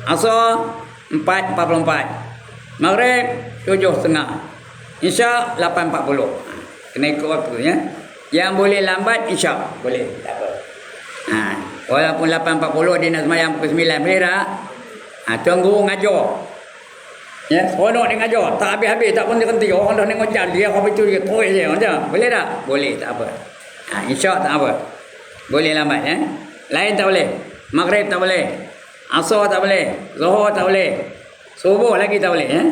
Asar, 4.44. Maghrib, 7.30. Isyak, 8.40. Kena ikut waktu ya. Yang boleh lambat, isyak. Boleh. Tak apa. Walaupun 8.40 dia nak semayang pukul 9. Boleh tak? Tunggu ngajar. Ya, seronok dia ngajar. Tak habis-habis, tak berhenti-henti. Orang dah tengok jam dia, apa itu dia terus je. Macam, boleh tak? Boleh, tak apa. Isyak tak apa. Boleh lambat ya. Lain tak boleh. Maghrib tak boleh. Asar tak boleh. Zuhur tak boleh. Subuh lagi tak boleh ya.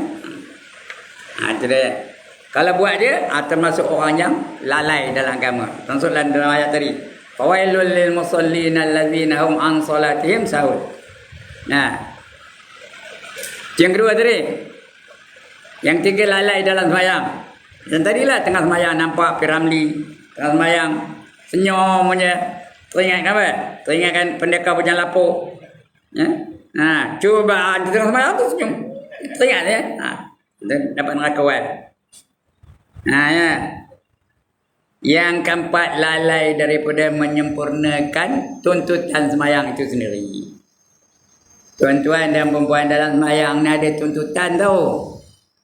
Itu dia. Kalau buat dia, termasuk orang yang lalai dalam agama. Termasuk dalam ayat tadi. Fawailul lil musallin allazina hum an salatihim sahun. Yang kedua tadi. Yang tiga lalai dalam sembahyang. Yang tadilah tengah sembahyang nampak Piramli. Tengah sembahyang senyum saja. Teringat apa? Teringatkan pendekar Bujang Lapuk. Ya? Cuba di tengah sembahyang tu senyum. Teringat ya? Dapat neraka wal. Ya. Yang keempat, lalai daripada menyempurnakan tuntutan sembahyang itu sendiri. Tuan-tuan dan perempuan dalam sembahyang ni ada tuntutan tau.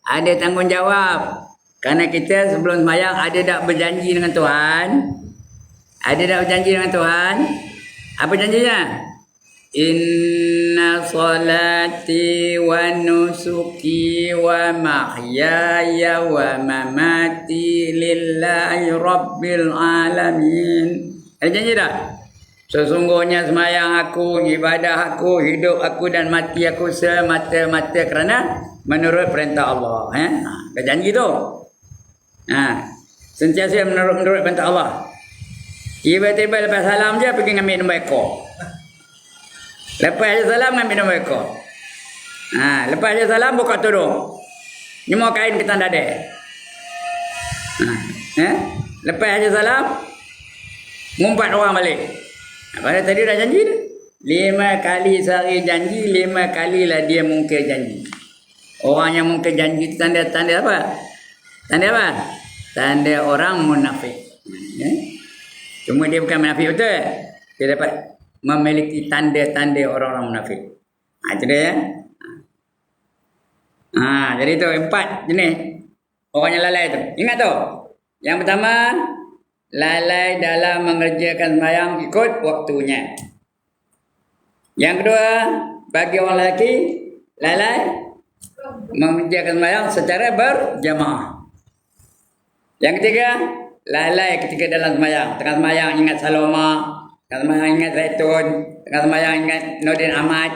Ada tanggungjawab. Kerana kita sebelum sembahyang ada tak berjanji dengan Tuhan? Ada tak berjanji dengan Tuhan? Apa janjinya? Inna salati wa nusuki wa mahyaya wa mamati lillahi rabbil alamin. Ada janji tak? Sesungguhnya sembahyang aku, ibadah aku, hidup aku dan mati aku semata-mata kerana menurut perintah Allah. Ada janji tu. Sentiasa menurut perintah Allah. Tiba-tiba lepas salam je pergi ngambil nombor ekor. Lepas je salam ngambil nombor ekor. Lepas je salam buka tudung. Nyemua kain ketan dada. Lepas je salam ngumpat orang balik. Pada tadi dah janji dah. 5 kali sehari janji, 5 kalilah dia mungkir janji. Orang yang mungkir janji itu tanda-tanda apa? Tanda apa? Tanda orang munafik. Cuma dia bukan munafik betul. Dia dapat memiliki tanda-tanda orang-orang munafik. Itu dia ya. Jadi tu 4 jenis orang yang lalai tu. Ingat tu. Yang pertama, lalai dalam mengerjakan sembahyang ikut waktunya. Yang kedua, bagi orang lelaki, lalai mengerjakan sembahyang secara berjamaah. Yang ketiga, lalai ketika dalam sembahyang. Tengah sembahyang ingat Saloma, tengah sembahyang ingat Zaitun, tengah sembahyang ingat Nordin Ahmad,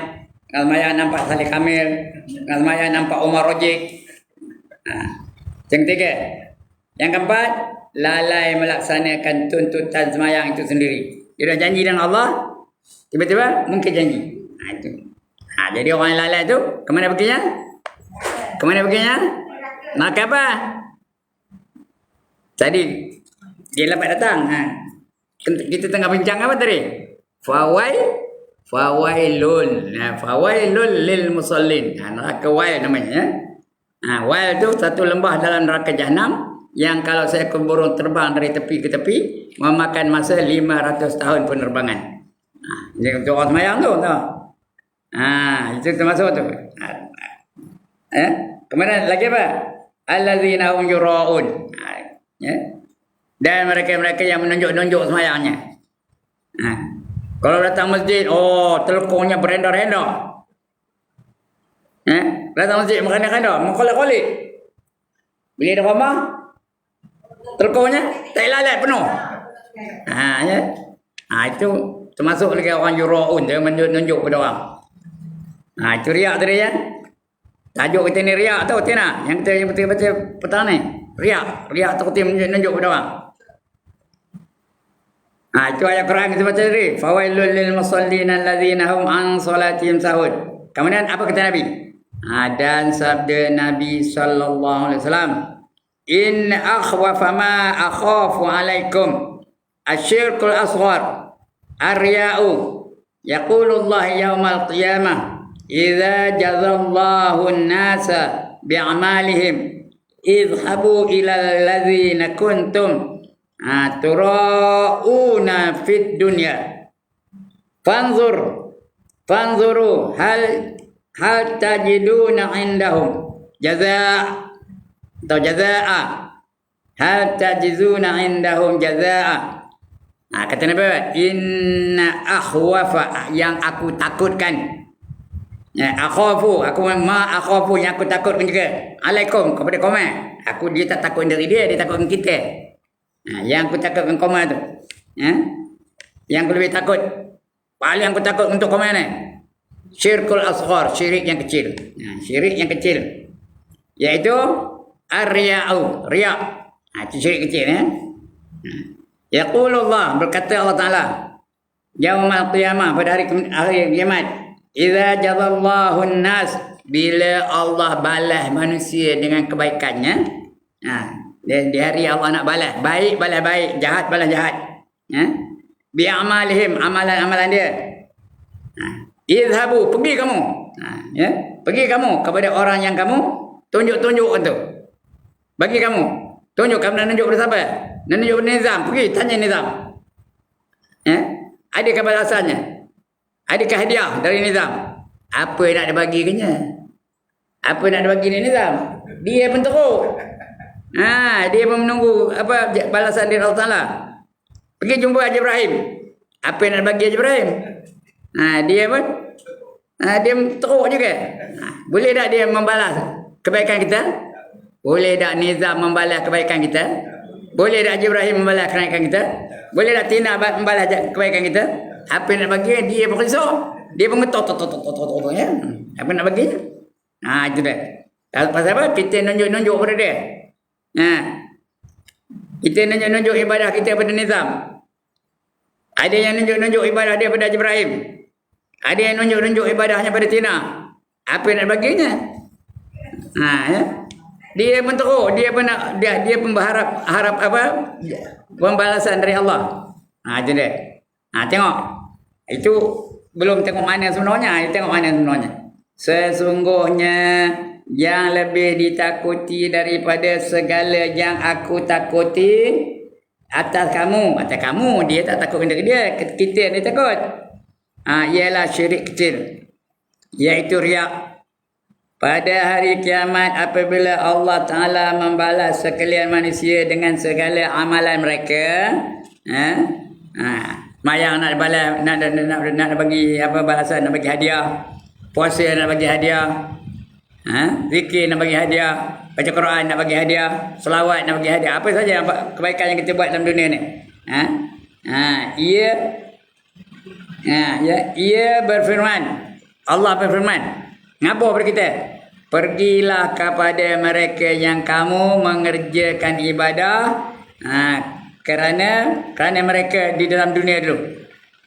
tengah sembahyang nampak Salih Kamil, tengah sembahyang nampak Umar Rojik. Yang ketiga. Yang keempat, lalai melaksanakan tuntutan sembahyang itu sendiri. Dia dah janji dengan Allah, tiba-tiba mungkin janji. Itu. Jadi orang yang lalai tu ke mana perginya? Ke mana perginya? Nak apa? Tadi dia lepas datang. Kita tengah bincang apa tadi? Fawailun. Fawailun lil musallin. Neraka wail namanya. Wail tu satu lembah dalam neraka Jahanam. Yang kalau seekor burung terbang dari tepi ke tepi memakan masa 500 tahun penerbangan. Jadi untuk orang semayang tu tahu. Itu termasuk tu. Kemudian lagi apa? Allazina hum yura'un. Dan mereka-mereka yang menunjuk-nunjuk semayangnya. Kalau datang masjid, telekongnya berendar-endar. Datang masjid berendar-endar, mengkolek-kolek. Bila ada ramah, telekongnya tak lalat penuh. Itu termasuk lagi orang yura'un, dia menunjuk pada orang. Itu riak tadi ya. Tajuk kita ni riak tahu Tina. Yang kita baca petang ni. Riak tu kita menunjuk pada orang. Itu ayat Quran kita baca tadi. Fawailul lil musallin allazina hum an salatihim sahun. Kemudian apa kata Nabi? Dan sabda Nabi sallallahu alaihi wasallam, in akhwafa ma akhafu alaikum asyirkul asghar Ar-riya'u yaqulullah yaumal qiyamah idza jazallahu an-nasa bi'amalihim idhabu ila alladzina kuntum tura'una fid dunya fanzuru hal tajiduna indahum jazaa hal tajizuna indahum jazaa. Kata Nabi, inna akhwafa, yang aku takutkan. Akhafu, aku akhafu, yang aku takutkan juga. Alaikum, kepada koma. Dia tak takut dari dia takutkan kita. Yang aku takutkan koma tu. Yang aku lebih takut, paling aku takut untuk koma ni, syirkul asghar, syirik yang kecil. Syirik yang kecil, iaitu ar-riya'u, riya'. Itu syirik kecil. Yaqulullah, berkata Allah Ta'ala, yaumal qiyamah, pada hari kiamat, idza jazallahu an-nas, bila Allah balas manusia dengan kebaikannya. Di hari Allah nak balas, baik balas baik, jahat balas jahat. Bi amalihim, amalan-amalan dia. Idhabu, pergi kamu. Pergi kamu kepada orang yang kamu tunjuk-tunjuk itu. Bagi kamu, tunjuk kamu nak tunjuk pada siapa? Nak tunjuk pada Nizam, pergi tanya Nizam. Adakah balasannya? Adakah hadiah dari Nizam? Apa nak dia bagi kenya? Apa nak dia bagi ni Nizam? Dia pun teruk. Dia pun menunggu apa balasan dari Allah Ta'ala. Pergi jumpa Haji Ibrahim. Apa yang nak bagi Haji Ibrahim? Dia pun dia teruk juga. Boleh tak dia membalas kebaikan kita? Boleh tak Nizam membalas kebaikan kita? Boleh tak Haji Ibrahim membalas kebaikan kita? Boleh tak Tina membalas kebaikan kita? Apa yang nak bagi dia pun risau. Dia pun ngetok ya. Apa nak bagi? Itu dah. Pasal apa? Kita nunjuk-nunjuk pada dia. Kita nunjuk-nunjuk ibadah kita pada Nizam. Ada yang nunjuk-nunjuk ibadah dia pada Haji Ibrahim. Ada yang nunjuk-nunjuk ibadahnya pada Tina. Apa yang nak baginya? Dia pun teruk. Dia pun nak, dia pun berharap apa? Pembalasan dari Allah. Itu dia. Tengok. Itu belum tengok mana sebenarnya. Tengok mana sebenarnya. Sesungguhnya yang lebih ditakuti daripada segala yang aku takuti atas kamu. Atas kamu, dia tak takut kepada dia. Kita yang dia takut. Ialah syirik kecil, iaitu riak. Pada hari kiamat apabila Allah Ta'ala membalas sekalian manusia dengan segala amalan mereka, mayang nak balas, nak bagi apa balasan, nak bagi hadiah, puasa nak bagi hadiah, zikir nak bagi hadiah, baca Quran nak bagi hadiah, selawat nak bagi hadiah, apa saja kebaikan yang kita buat dalam dunia ni. Ia berfirman, Allah berfirman, ngapa pada kita? Pergilah kepada mereka yang kamu mengerjakan ibadah kerana mereka di dalam dunia dulu.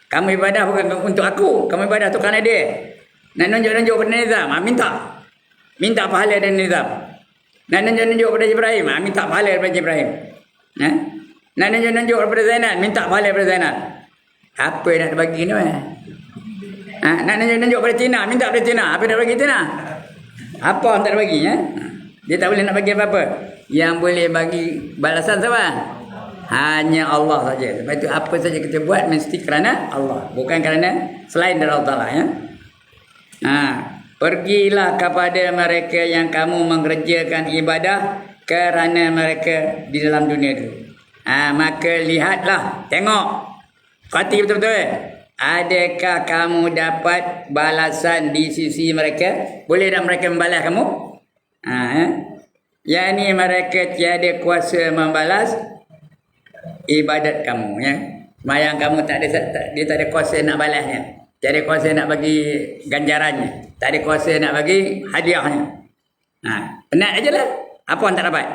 Kamu ibadah bukan untuk aku, kamu ibadah tu kerana dia. Nak nunjuk-nunjuk pada Nizam, minta pahala dari Nizam. Nak nunjuk-nunjuk pada Ibrahim, minta pahala daripada Ibrahim. Nak nunjuk-nunjuk pada Zainal, minta pahala daripada Zainal. Apa nak bagi ni? Nak nunjuk pada Tina, minta pada Tina. Apa nak bagi Tina? Apa tak nak bagi? Dia tak boleh nak bagi apa-apa. Yang boleh bagi balasan siapa? Hanya Allah saja. Sebab itu apa saja kita buat mesti kerana Allah, bukan kerana selain dari Allah Ta'ala. Pergilah kepada mereka yang kamu mengerjakan ibadah kerana mereka di dalam dunia itu. Maka lihatlah, tengok, hati betul-betul. Adakah kamu dapat balasan di sisi mereka? Boleh tak mereka membalas kamu? Yang ini mereka tiada kuasa membalas ibadat kamu. Semayang kamu dia tak ada kuasa nak balasnya. Tak ada kuasa nak bagi ganjarannya. Tak ada kuasa nak bagi hadiahnya. Penat aja lah. Apa yang tak dapat?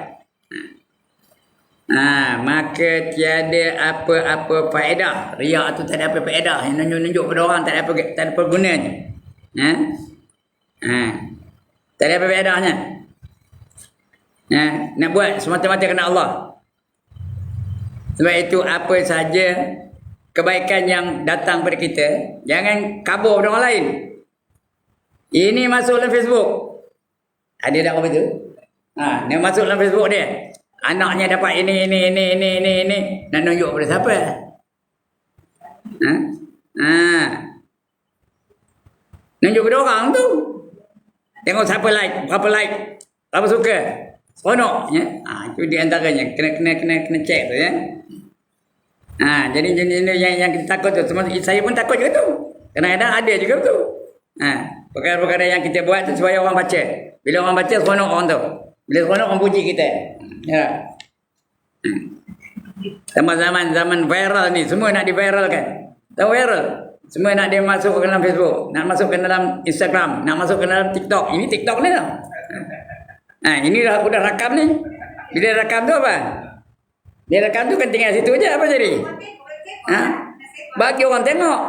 Maka tiada apa-apa faedah. Riak tu tak ada apa faedah. Yang nunjuk-nunjuk pada orang tak ada apa gunanya. Tak ada apa faedahnya. Nak buat semata-mata kerana Allah. Sebab itu apa saja kebaikan yang datang pada kita, jangan kabur dengan orang lain. Ini masuk dalam Facebook. Ada tak apa tu? Dia masuk dalam Facebook dia. Anaknya dapat ini. Nak tunjuk pada siapa? Tunjuk pada orang tu. Tengok siapa like, berapa like, berapa suka. Seronok ya. Itu di antaranya kena check tu ya. Jadi jenis yang kita takut tu, saya pun takut juga tu. Kadang-kadang ada juga tu. Perkara-perkara yang kita buat tu supaya orang baca. Bila orang baca, seronok orang tu. Bila seronok, orang puji kita. Ya. Sama zaman viral ni, semua nak di-viralkan. Tahu viral? Semua nak dia masuk ke dalam Facebook, nak masuk ke dalam Instagram, nak masuk ke dalam TikTok. Ini TikTok ni tau. Ini dah udah rakam ni. Bila rakam tu apa? Dia rakam tu kan tinggal situ je, apa jadi? Bagi orang tengok.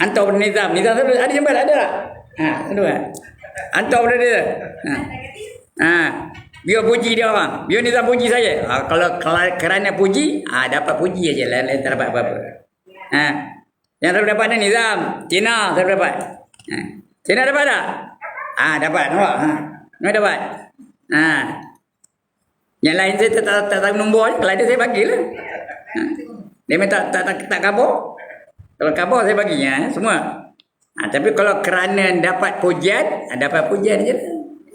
Hantar pada Nizam. Nizam tu ada jemput, ada tak? Ada. Hantar pada dia. Biar puji dia orang. Biar Nizam puji saya. Kalau kerana puji, dapat puji aja lah. Lain tak dapat apa-apa. Yang saya dapat ni Nizam. Cina saya dapat. Cina dapat tak? Dapat. Nampak? Nampak dapat? Yang lain saya tak tahu nombor. Kalau ada saya bagilah. Dia memang tak kabur. Kalau kabur saya baginya semua. Tapi kalau kerana dapat pujian, dapat pujian je.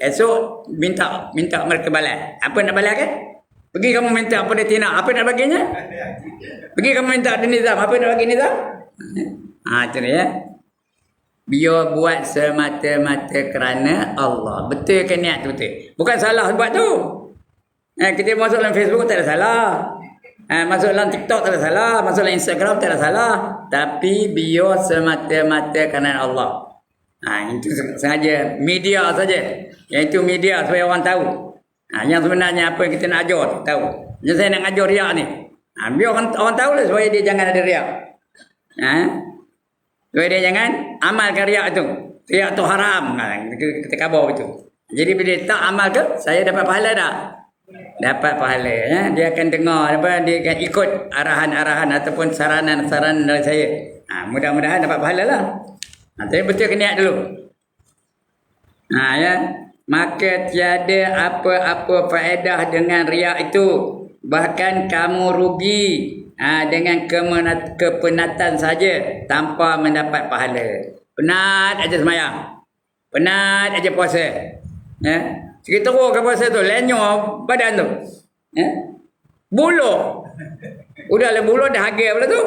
Esok minta mereka balas. Apa nak balas kan? Pergi kamu minta pada Tina, apa nak baginya? Pergi kamu minta pada Nizam, apa nak bagi Nizam? Itu ya. Biar buat semata-mata kerana Allah. Betul ke niat tu betul? Bukan salah buat tu. Kita masuk dalam Facebook tak ada salah. Masuk dalam TikTok tak ada salah. Masuk dalam Instagram tak ada salah. Tapi biar semata-mata kerana Allah. Itu sengaja media saja. Iaitu media supaya orang tahu. Yang sebenarnya apa yang kita nak ajar tahu. Yang saya nak ajar riak ni. Biar orang tahu lah supaya dia jangan ada riak. Supaya dia jangan amalkan riak tu. Riak tu haram. Kita khabar itu. Jadi bila tak amalkan, saya dapat pahala tak? Dapat pahala. Dia akan dengar, dia akan ikut arahan-arahan ataupun saranan-saranan dari saya. Mudah-mudahan dapat pahala lah. Tapi betul kena niat dulu. Ya. Maka tiada apa-apa faedah dengan riak itu. Bahkan kamu rugi dengan kepenatan saja tanpa mendapat pahala. Penat aja sembahyang. Penat aja puasa. Ya. Sikit teruk ke puasa tu, lenyor badan tu. Ya. Buluh. Udahlah buluh dah hagil pula tu.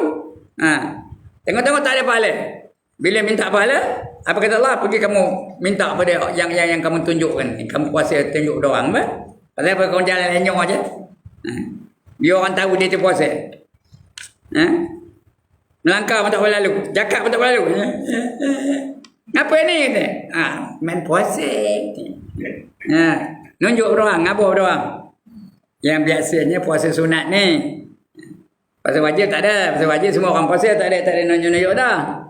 Tengok-tengok tak ada pahala. Bila minta pahala, apa kata Allah? Pergi kamu minta pada yang kamu tunjukkan. Kamu puasa tunjuk doang apa? Pasal apa kamu jalan lenyor aja? Biar orang tahu dia tu puasa. Melangkah pun tak boleh lalu. Cakap pun tak boleh lalu. Apa ni? Main puasa. Nunjuk orang, ngabur orang. Yang biasanya puasa sunat ni. Puasa wajib tak ada. Puasa wajib semua orang puasa tak ada nunjuk-nunjuk dah.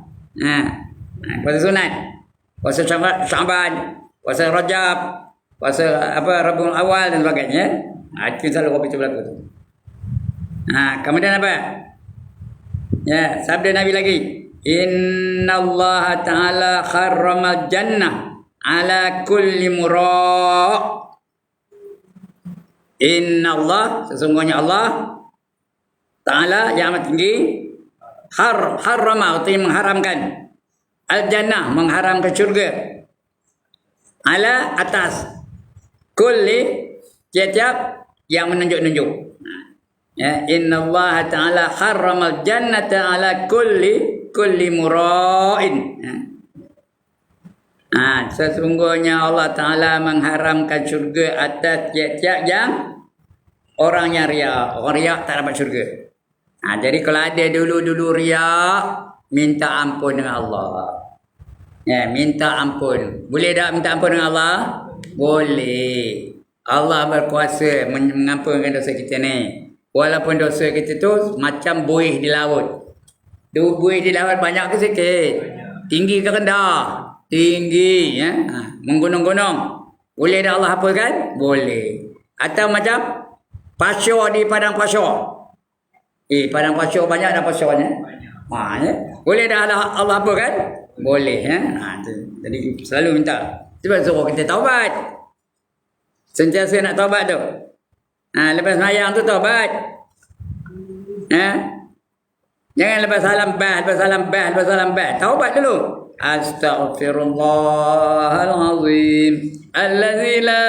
Puasa sunat. Puasa Syaban, puasa Rajab, puasa Rabiul Awal dan sebagainya. Itu selalu kopi tu berlaku tu. Kemudian apa? Ya, sabda Nabi lagi. Innallaha ta'ala kharramal jannah ala kulli mura'. Innallah, sesungguhnya Allah Ta'ala yang amat tinggi, harrama atau mengharamkan al-jannah, mengharamkan syurga, ala atas kulli, tiap-tiap yang menunjuk-nunjuk. Ya, innallaha ta'ala harramal jannata ala kulli mura'in. Sesungguhnya Allah Ta'ala mengharamkan syurga atas tiap-tiap yang orang yang riak. Orang riak tak dapat syurga. Jadi kalau ada dulu-dulu riak, minta ampun dengan Allah. Ya, minta ampun. Boleh tak minta ampun dengan Allah? Boleh. Allah berkuasa mengampunkan dosa kita ni. Walaupun dosa kita tu macam buih di laut. Buih di laut banyak ke sikit? Tinggi ke rendah? Tinggi. Ya? Menggunung-gunung. Boleh dah Allah hapuskan? Boleh. Atau macam pasir di padang pasir. Padang pasir banyak dah pasirnya. Ya. Boleh dah Allah apa kan? Boleh ya. Jadi selalu minta. Sebab suruh kita taubat. Sentiasa nak taubat tu. Lepas mayang tu taubat. Jangan lepas salam bah. Taubat dulu. Astaghfirullahalazim allazi la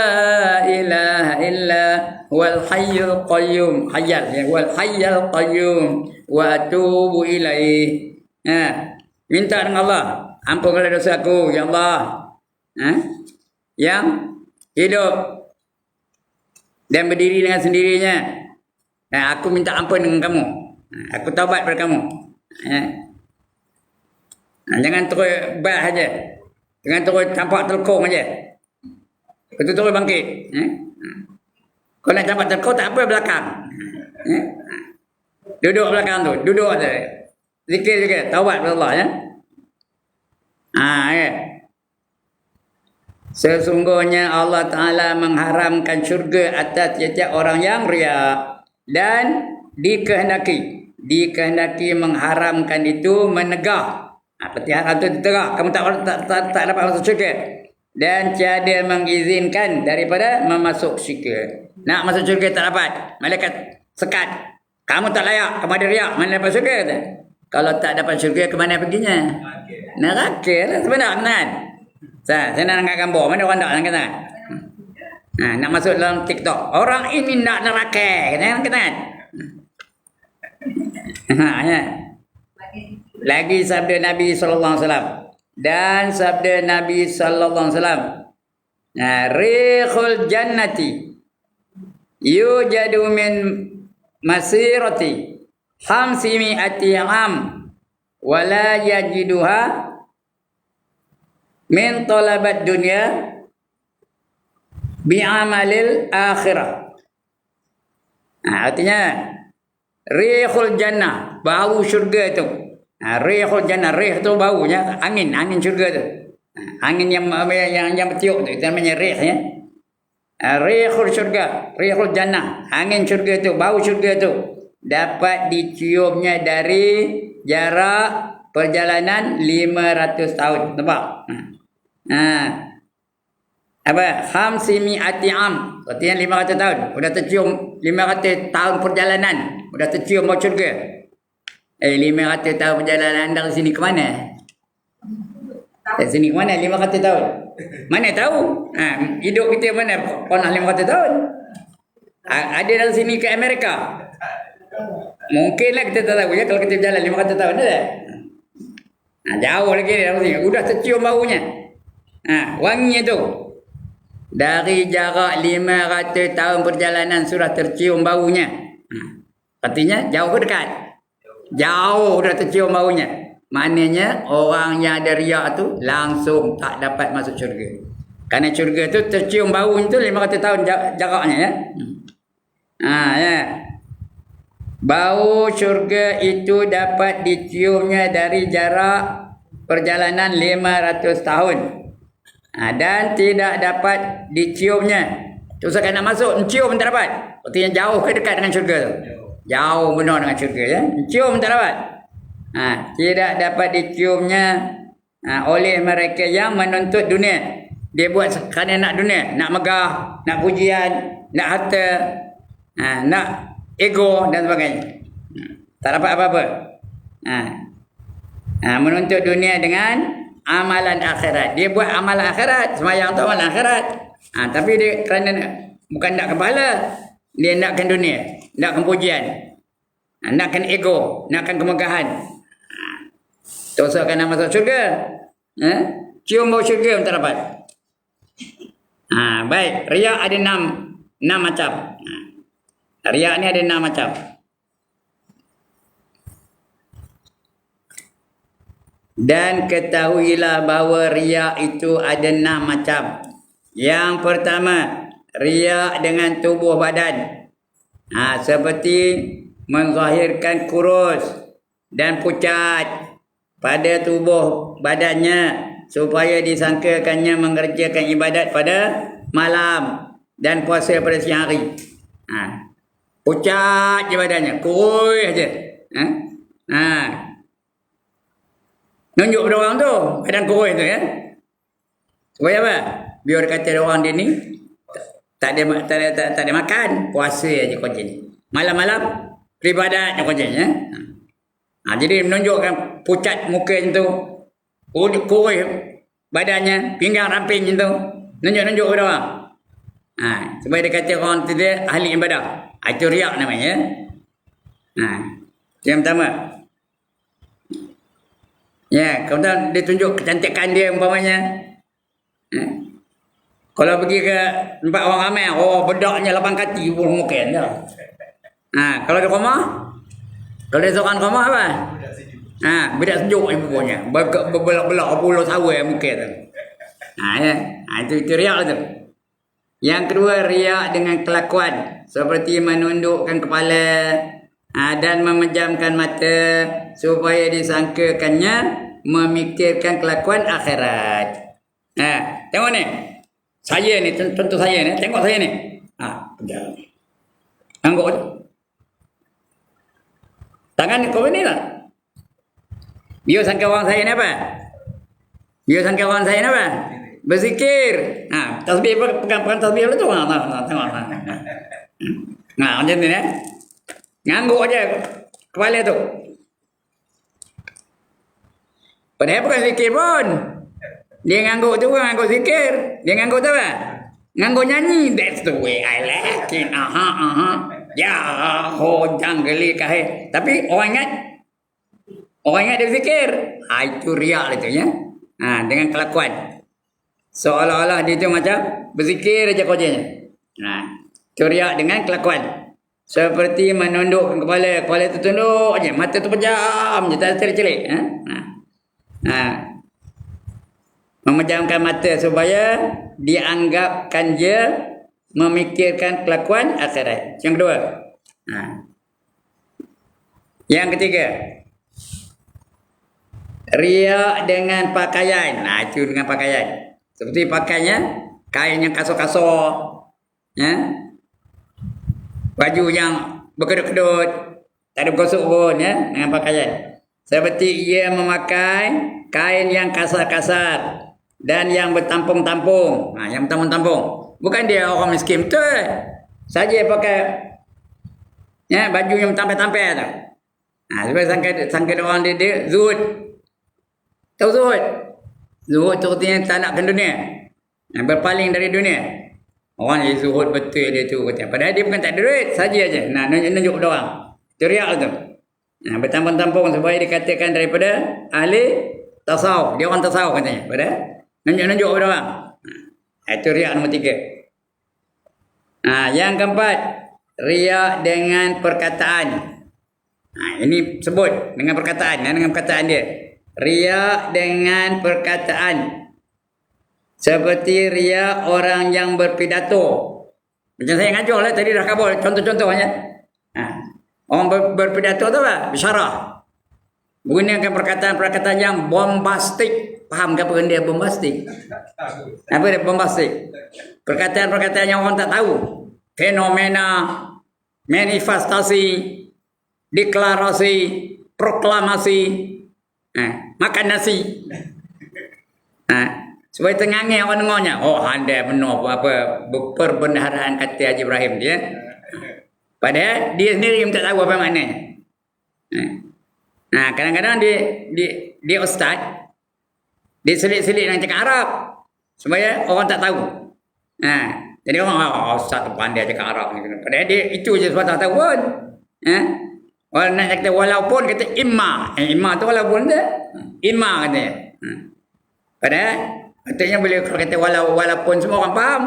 ilaha illa huwal hayyul qayyum. Wal hayyul qayyum wa atubu ilaih. Minta dengan Allah, ampunkanlah dosaku ya Allah. Yang hidup dan berdiri dengan sendirinya. Aku minta ampun dengan kamu. Aku taubat pada kamu. Jangan terus bah aja. Jangan terus campak telkong aja. Kau terus bangkit. Kau nak campak telkong tak apa belakang. Duduk belakang tu. Duduk aja. Zikir juga. Taubat pada Allah ya. Ya. Sesungguhnya Allah Ta'ala mengharamkan syurga atas tiap-tiap orang yang riak. Dan dikehendaki mengharamkan itu menegah. Peti haram itu diterah. Kamu tak dapat masuk syurga. Dan tiada mengizinkan daripada memasuk syurga. Nak masuk syurga tak dapat. Malaikat sekat. Kamu tak layak. Kamu ada riak. Mana dapat syurga? Kalau tak dapat syurga, ke mana perginya? Neraka lah sebenarnya kan. Saya nak angkat gambar. Mana orang tak nak kata? Nak masuk dalam TikTok. Orang ini nak neraka. Kata. Ya. Lagi sabda Nabi SAW. Dan sabda Nabi SAW. Rikhul jannati yujadu min masirati hamsimi'ati am wala yajiduha min talabat dunya bi'amalil akhirah. Artinya rihul jannah, bau syurga tu. Rihul jannah, rih tu baunya angin syurga tu. Angin yang bertiup tu namanya rih ya. Rihul syurga, rihul jannah, angin syurga tu, bau syurga tu dapat diciumnya dari jarak perjalanan 500 tahun. Nampak? Apa? Hamsimi'ati am. Artinya 500 tahun. Sudah tercium 500 tahun perjalanan. Sudah tercium bau syurga. 500 tahun perjalanan dari sini ke mana? Dari sini ke mana 500 tahun? Mana tahu? Hidup kita mana pernah 500 tahun? Ada dari sini ke Amerika? Mungkinlah kita tak tahu ya kalau kita berjalan 500 tahun dah. Jauh lagi dari sini. Sudah tercium baunya. Wanginya tu. Dari jarak 500 tahun perjalanan sudah tercium baunya. Artinya jauh ke dekat? Jauh sudah tercium baunya. Maknanya orang yang ada riak tu langsung tak dapat masuk syurga. Kerana syurga tu tercium bau itu 500 tahun jaraknya ya. Ya. Bau syurga itu dapat diciumnya dari jarak perjalanan 500 tahun. Dan tidak dapat diciumnya. Terus nak masuk, cium tak dapat. Artinya jauh ke dekat dengan syurga tu. Jauh benar dengan syurga ya. Cium tak dapat. Tidak dapat diciumnya oleh mereka yang menuntut dunia. Dia buat kerana nak dunia, nak megah, nak pujian, nak harta, nak ego dan sebagainya. Tak dapat apa-apa. Menuntut dunia dengan amalan akhirat. Dia buat amalan akhirat, sembahyang tu amalan akhirat. Tapi dia kerana bukan nak kepala, dia nakkan dunia, nakkan pujian, nakkan ego, nakkan kemegahan. Terus akan nak masuk syurga. Cium bau syurga tak dapat. Baik, riak ada 6 macam. Riak ni ada 6 macam. Dan ketahuilah bahawa riak itu ada 6 macam. Yang pertama, riak dengan tubuh badan. Seperti menzahirkan kurus dan pucat pada tubuh badannya supaya disangkakannya mengerjakan ibadat pada malam dan puasa pada siang hari. Pucat je badannya, kurus je. Nunjuk pada orang tu, badan kurus tu ya. Supaya apa? Biar kata orang dia ni tak ada makan, puasa aja kerjanya. Malam-malam beribadat kerjanya. Jadi menunjukkan pucat muka tu, kurus badannya, pinggang ramping tu, nunjuk pada orang. Supaya dia kata orang tu dia ahli ibadah. Itu riak namanya. Yang pertama. Ya, kemudian dia tunjuk kecantikan dia umpamanya. Kalau pergi ke tempat orang ramai, bedaknya 8 kaki pun mungkin dah. Kalau di rumah, kalau dia seorang rumah apa? Bedak sejuk ibu punya. Berbelak-belak pulau sawah mungkin tu. Ya. Itu riak tu. Yang kedua, riak dengan kelakuan seperti menundukkan kepala dan memejamkan mata supaya disangkakannya memikirkan kelakuan akhirat. Tengok ni. Saya ni, contoh saya ni. Tengok saya ni. Pejam. Angguk tu. Tangan kau ni lah. Biar sangka orang saya ni apa? Biar sangka orang saya ni apa? Berzikir. Tasbih, pegang tasbih tu. Tengok. Macam ni ya. Ngangguk aja kepala tu. Padahal bukan zikir pun. Dia ngangguk tu bukan ngangguk zikir. Dia ngangguk tu apa? Ngangguk nyanyi. That's the way I like it. Ya, jangan geli kahir. Tapi orang ingat dia zikir. Itu riak itu ya. Dengan kelakuan. Seolah-olah dia tu macam berzikir aja kerjanya. Itu riak dengan kelakuan. Seperti menundukkan kepala tu tunduk aja, mata tu pejam je, tak celik-celik. Memejamkan mata supaya dianggapkan dia memikirkan kelakuan akhirat. Yang kedua. Yang ketiga. Riak dengan pakaian. Itu dengan pakaian. Seperti pakainya kain yang kasar-kasar. Baju yang berkedut-kedut, tak ada bergosok pun dengan pakaian. Seperti ia memakai kain yang kasar-kasar dan yang bertampung-tampung. Yang bertampung-tampung. Bukan dia orang miskin betul. Saja pakai baju yang tampil-tampil tu. Sebab sangka orang dia zuhud. Tahu zuhud? Zuhud tu artinya tak nak ke dunia. Berpaling dari dunia. Orang yang zuhud betul dia tu. Padahal dia bukan tak ada duit. Saja aja. Nunjuk pada orang. Itu riak tu. Bertampung-tampung supaya dikatakan daripada ahli tasawuf. Dia orang tasawuf katanya. Padahal nunjuk pada orang. Itu riak nombor 3. Yang keempat. Riak dengan perkataan. Ini sebut dengan perkataan. Dengan perkataan dia. Riak dengan perkataan. Seperti riak orang yang berpidato. Macam saya ngajar lah tadi dah kabul. Contoh-contoh hanya. Orang berpidato tu lah. Bisyarah. Gunakan perkataan-perkataan yang bombastik. Faham ke apa dia bombastik? Apa dia bombastik? Perkataan-perkataan yang orang tak tahu. Fenomena. Manifestasi. Deklarasi. Proklamasi. Makan nasi. Supaya tengangnya orang dengarnya. Anda benar apa perbendaharaan kata Haji Ibrahim dia. Padahal dia sendiri yang tak tahu apa maknanya. Kadang-kadang dia ustaz. Dia selit-selit dengan cakap Arab. Supaya orang tak tahu. Jadi orang, ustaz tu pandai cakap Arab. Padahal dia itu je sebab tak tahu pun. Orang nak kata walaupun kata imma. Imma tu walaupun dia. Imma katanya. Padahal katanya boleh kata walaupun semua orang faham.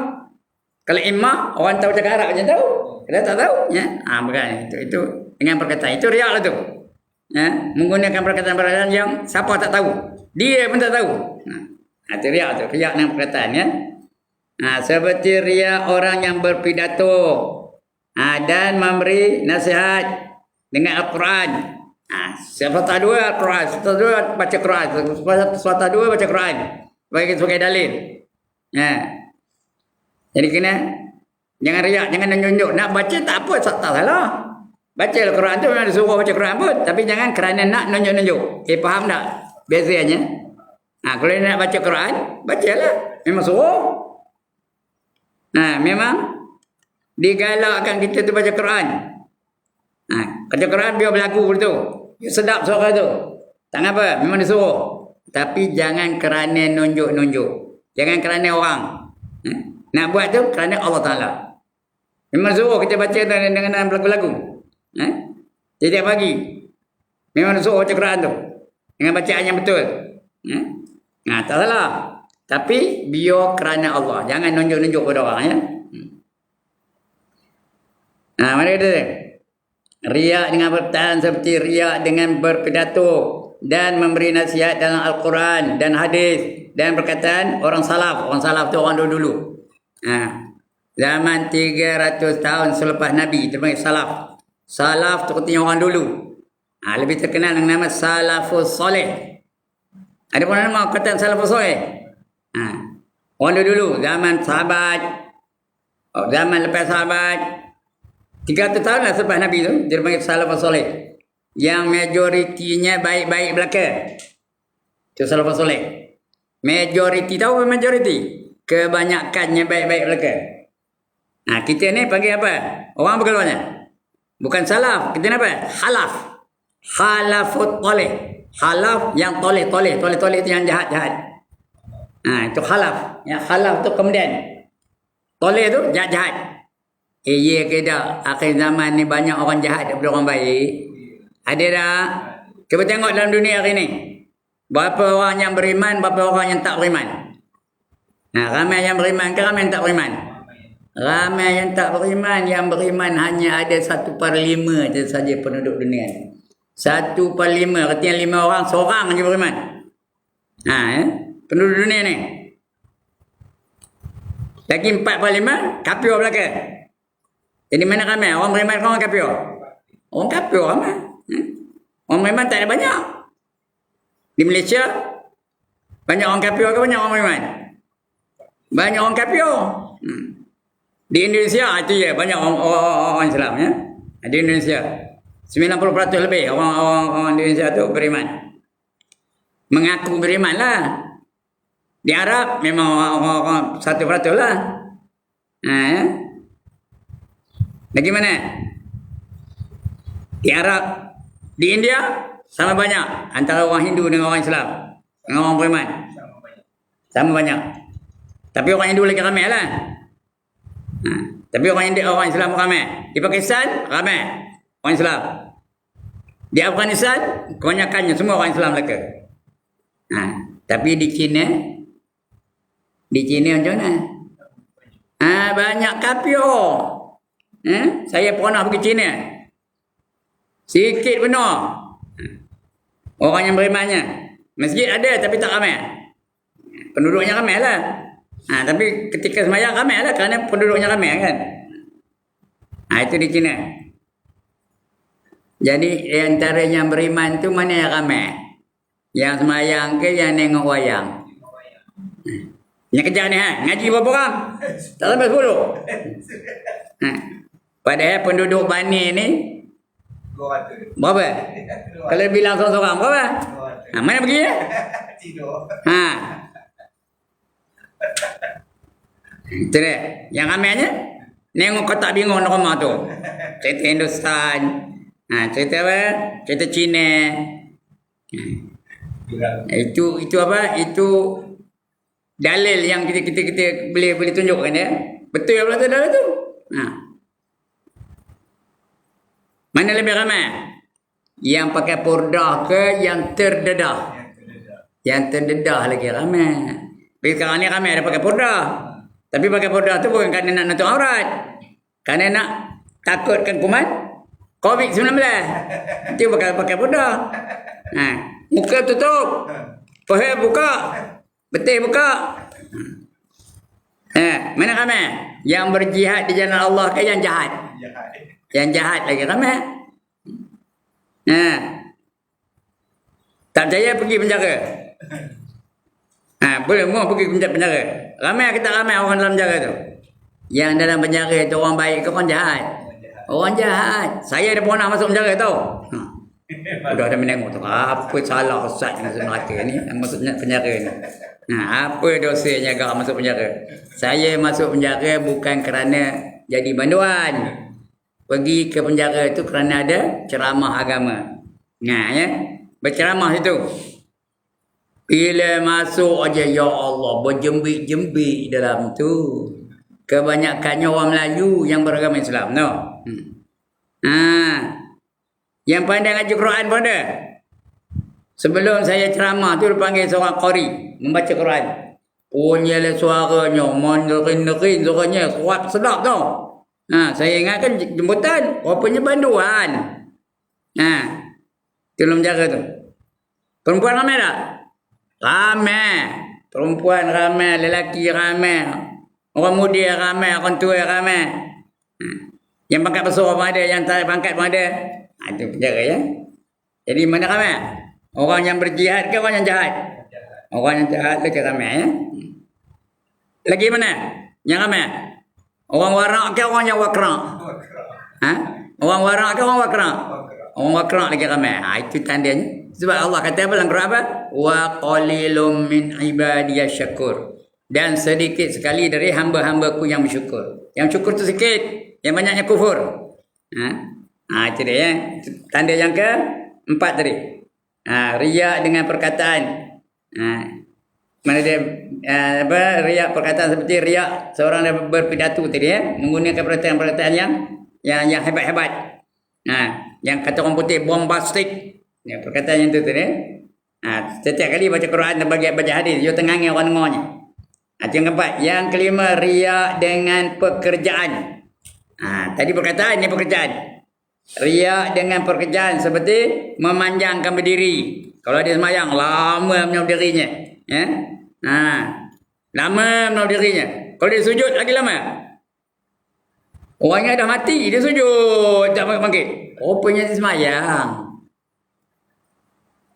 Kalau imma orang tahu cakap Arab macam tahu. Kalau tak tahu bukan itu dengan perkataan itu riak lah tu. Menggunakan perkataan-perkataan yang siapa tak tahu. Dia pun tak tahu. Itu riak tu, riak dengan perkataan seperti riak orang yang berpidato dan memberi nasihat dengan Al-Quran. Sepatah dua Al-Quran, sepatah dua baca Quran, sepatah dua baca Quran sebagai dalil. Jadi kena jangan riak, jangan nunjuk. Nak baca tak apa, tak salah. Baca Al-Quran tu memang disuruh baca Quran pun, tapi jangan kerana nak nunjuk-nunjuk. Faham tak? biasanya. Kalau nak baca Quran, bacalah. Memang suruh. Memang digalakkan kita tu baca Quran. Baca Quran biar berlaku tu. Biar sedap suara tu. Tak apa, memang disuruh. Tapi jangan kerana nunjuk-nunjuk. Jangan kerana orang. Nak buat tu kerana Allah Ta'ala. Memang suruh kita baca dengan lagu-lagu. Setiap pagi. Memang suruh baca Quran tu. Dengan bacaan yang betul. Tak salah. Tapi biar kerana Allah. Jangan nunjuk-nunjuk pada orang. Ya? Mana kata dia? Riak dengan bertahan seperti riak dengan berpidato dan memberi nasihat dalam Al-Quran dan hadis dan perkataan orang salaf. Orang salaf tu orang dulu-dulu. Zaman 300 tahun selepas Nabi terpanggil salaf. Salaf tu artinya orang dulu. Lebih terkenal dengan nama Salafus Soleh. Ada pun nama perkataan Salafus Soleh. Orang dulu zaman sahabat, zaman lepas sahabat, 300 tahun lah selepas Nabi tu dia panggil Salafus Soleh. Yang majoritinya baik-baik belaka. Itu Salafus Soleh. Majoriti, tahu apa majoriti? Kebanyakannya baik-baik belaka. Kita ni panggil apa? Orang apa keluarnya? Bukan salaf, kita ni apa? Halaf. Halafut toleh. Halaf yang toleh itu yang jahat-jahat. Itu halaf. Yang halaf tu kemudian. Toleh tu jahat-jahat. Ya ke tak? Akhir zaman ni banyak orang jahat daripada orang baik. Ada tak? Cuba tengok dalam dunia hari ni. Berapa orang yang beriman, berapa orang yang tak beriman. Ramai yang beriman ke ramai yang tak beriman? Ramai yang tak beriman. Yang beriman hanya ada 1/5 saja penduduk dunia. 1/5. Artinya 5 orang, seorang saja beriman. Penduduk dunia ni. Lagi 4/5 kafir belaka. Jadi mana ramai? Orang beriman ke orang kafir? Orang kafir ramai. Orang beriman tak ada banyak. Di Malaysia banyak orang kafir ke banyak orang beriman? Banyak orang kafir. Di Indonesia itu ya banyak orang Islam ya. Di Indonesia 90% lebih orang Indonesia tu beriman. Mengaku beriman lah. Di Arab memang orang 1% lah. Ya. Lagi mana? Di Arab, di India sama banyak antara orang Hindu dengan orang Islam, dengan orang beriman. Sama banyak. Tapi orang Hindu lagi ramai lah. Tapi orang Islam ramai. Di Pakistan ramai orang Islam. Di Afghanistan kebanyakannya semua orang Islam mereka. Tapi di China macam mana? Banyak kafir. Saya pernah pergi China. Sikit benar orang yang berimannya. Masjid ada tapi tak ramai. Penduduknya ramai lah. Tapi ketika sembahyang ramai lah kerana penduduknya ramai kan. Itu di China. Jadi antara yang beriman tu mana yang ramai? Yang sembahyang ke yang nengok wayang? Yang kerja ni ngaji berapa orang? Tak sampai 10. Padahal penduduk Bani ni berapa? Kalau bilang seorang-seorang berapa? Mana pergi ya? Tidur. Itu dia. Yang ramainya nengok kotak bingung rumah tu. Cerita Hindustan. Cerita apa? Cerita Cina. Itu apa? Itu dalil yang kita boleh tunjukkan ya. Betul ya betul dalil tu. Mana lebih ramai? Yang pakai purdah ke yang terdedah? Yang terdedah lagi ramai. Tapi sekarang ni ramai ada pakai purdah. Tapi pakai purdah tu bukan kerana nak nutup aurat. Kerana nak takutkan kuman COVID-19. Itu pakai purdah. Muka tutup. Paha buka. Betis buka. Mana ramai? Yang berjihad di jalan Allah ke yang jahat? Yang jahat lagi ramai. Tak percaya pergi penjara. Boleh mau pergi penjara. Ramai ke tak ramai orang dalam penjara tu? Yang dalam penjara tu orang baik ke orang jahat? Orang jahat. Saya dah pernah masuk penjara tau. Udah ada menengok tu. Apa salah Ustaz masuk neraka ni? Maksudnya penjara ni. Apa dosanya kau masuk penjara? Saya masuk penjara bukan kerana jadi banduan. Pergi ke penjara itu kerana ada ceramah agama. Ya. Berceramah itu. Bila masuk aja, ya Allah, berjembik-jembik dalam tu. Kebanyakannya orang Melayu yang beragama Islam. No? Yang pandai ngaji Quran pun ada. Sebelum saya ceramah tu, dia panggil seorang qari membaca Quran. Punyalah suaranya, menerin-nerin suaranya, suap sedap tau. Saya ingatkan jemputan, rupanya banduan. Dalam jaga tu. Perempuan ramai tak? Ramai. Perempuan ramai, lelaki ramai. Orang muda ramai, orang tua ramai. Yang pangkat besar pun ada, yang tak pangkat pun ada. Itu penjara ya. Jadi mana ramai? Orang yang berjihad ke orang yang jahat? Orang yang jahat lagi ramai ya. Lagi mana? Yang ramai? Orang warak ke orang yang wakrak? Orang warak ke orang wakrak? Orang wakrak lagi ramai. Itu tandanya. Sebab Allah kata apa dalam Quran apa? Wa qalilum min ibadiyas syakur. Dan sedikit sekali dari hamba-hambaku yang bersyukur. Yang syukur tu sikit, yang banyaknya kufur. Itu dia ya. Tanda yang keempat tadi. Riak dengan perkataan. Mana dia riak perkataan seperti riak seorang yang berpidato tadi ya, menggunakan perkataan-perkataan yang hebat-hebat. Yang kata orang putih bombastic. Ya, perkataan yang tu tadi. Setiap kali baca Quran dan baca hadis, dia tengangnya orang dengarnya. Itu yang keempat. Yang kelima, riak dengan pekerjaan. Tadi perkataan, ini pekerjaan. Riak dengan pekerjaan seperti memanjangkan berdiri. Kalau dia semayang, lama punya berdirinya. Ya? Lama punya berdirinya. Kalau dia sujud, lagi lama. Orangnya dah mati, dia sujud. Tak bangkit. Rupanya dia semayang.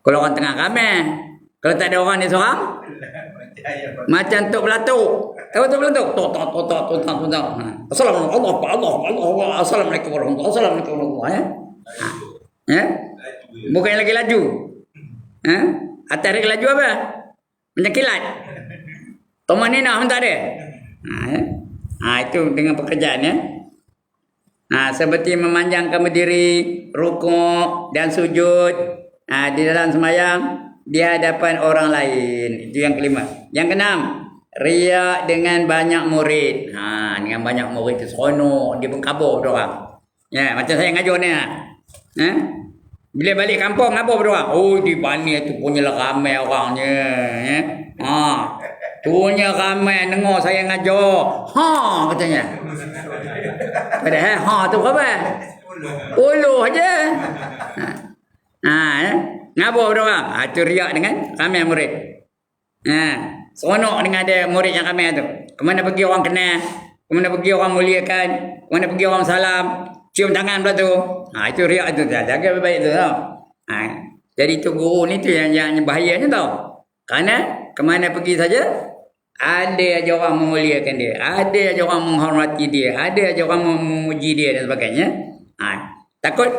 Kalau orang tengah ramai. Kalau tak ada orang ni seorang, macam tok belatuk. Tahu tok belatuk? Tok. Assalamualaikum. Assalamualaikum warahmatullahi wabarakatuh. Ya? Bukan lagi laju. Atas dia laju apa? Macam kilat. Toman ni nak tak ada. Itu dengan pekerjaan ya. Seperti memanjangkan berdiri, rukuk dan sujud di dalam sembahyang di hadapan orang lain. Itu yang kelima. Yang keenam, riak dengan banyak murid. Dengan banyak murid itu seronok, dia pun kabur orang. Ya, macam saya ngajar ni. Bila balik kampung apa berdoa? Oh, di Bani tu punya ramai orangnya, ya. Punya ramai dengar saya ngajar. Katanya. Padahal tu apa? Uluh aja. Ngapa berdoa? Itu riak dengan ramai murid. Seronok dengan ada murid yang ramai tu. Kemana pergi orang kenal, kemana pergi orang muliakan, kemana pergi orang salam, cium tangan pula tu. Itu riak tu. Jaga baik-baik tu tau. Jadi tu guru ni tu yang bahayanya tau. Kerana kemana pergi saja, ada aja orang memuliakan dia, ada aja orang menghormati dia, ada aja orang memuji dia dan sebagainya. Takut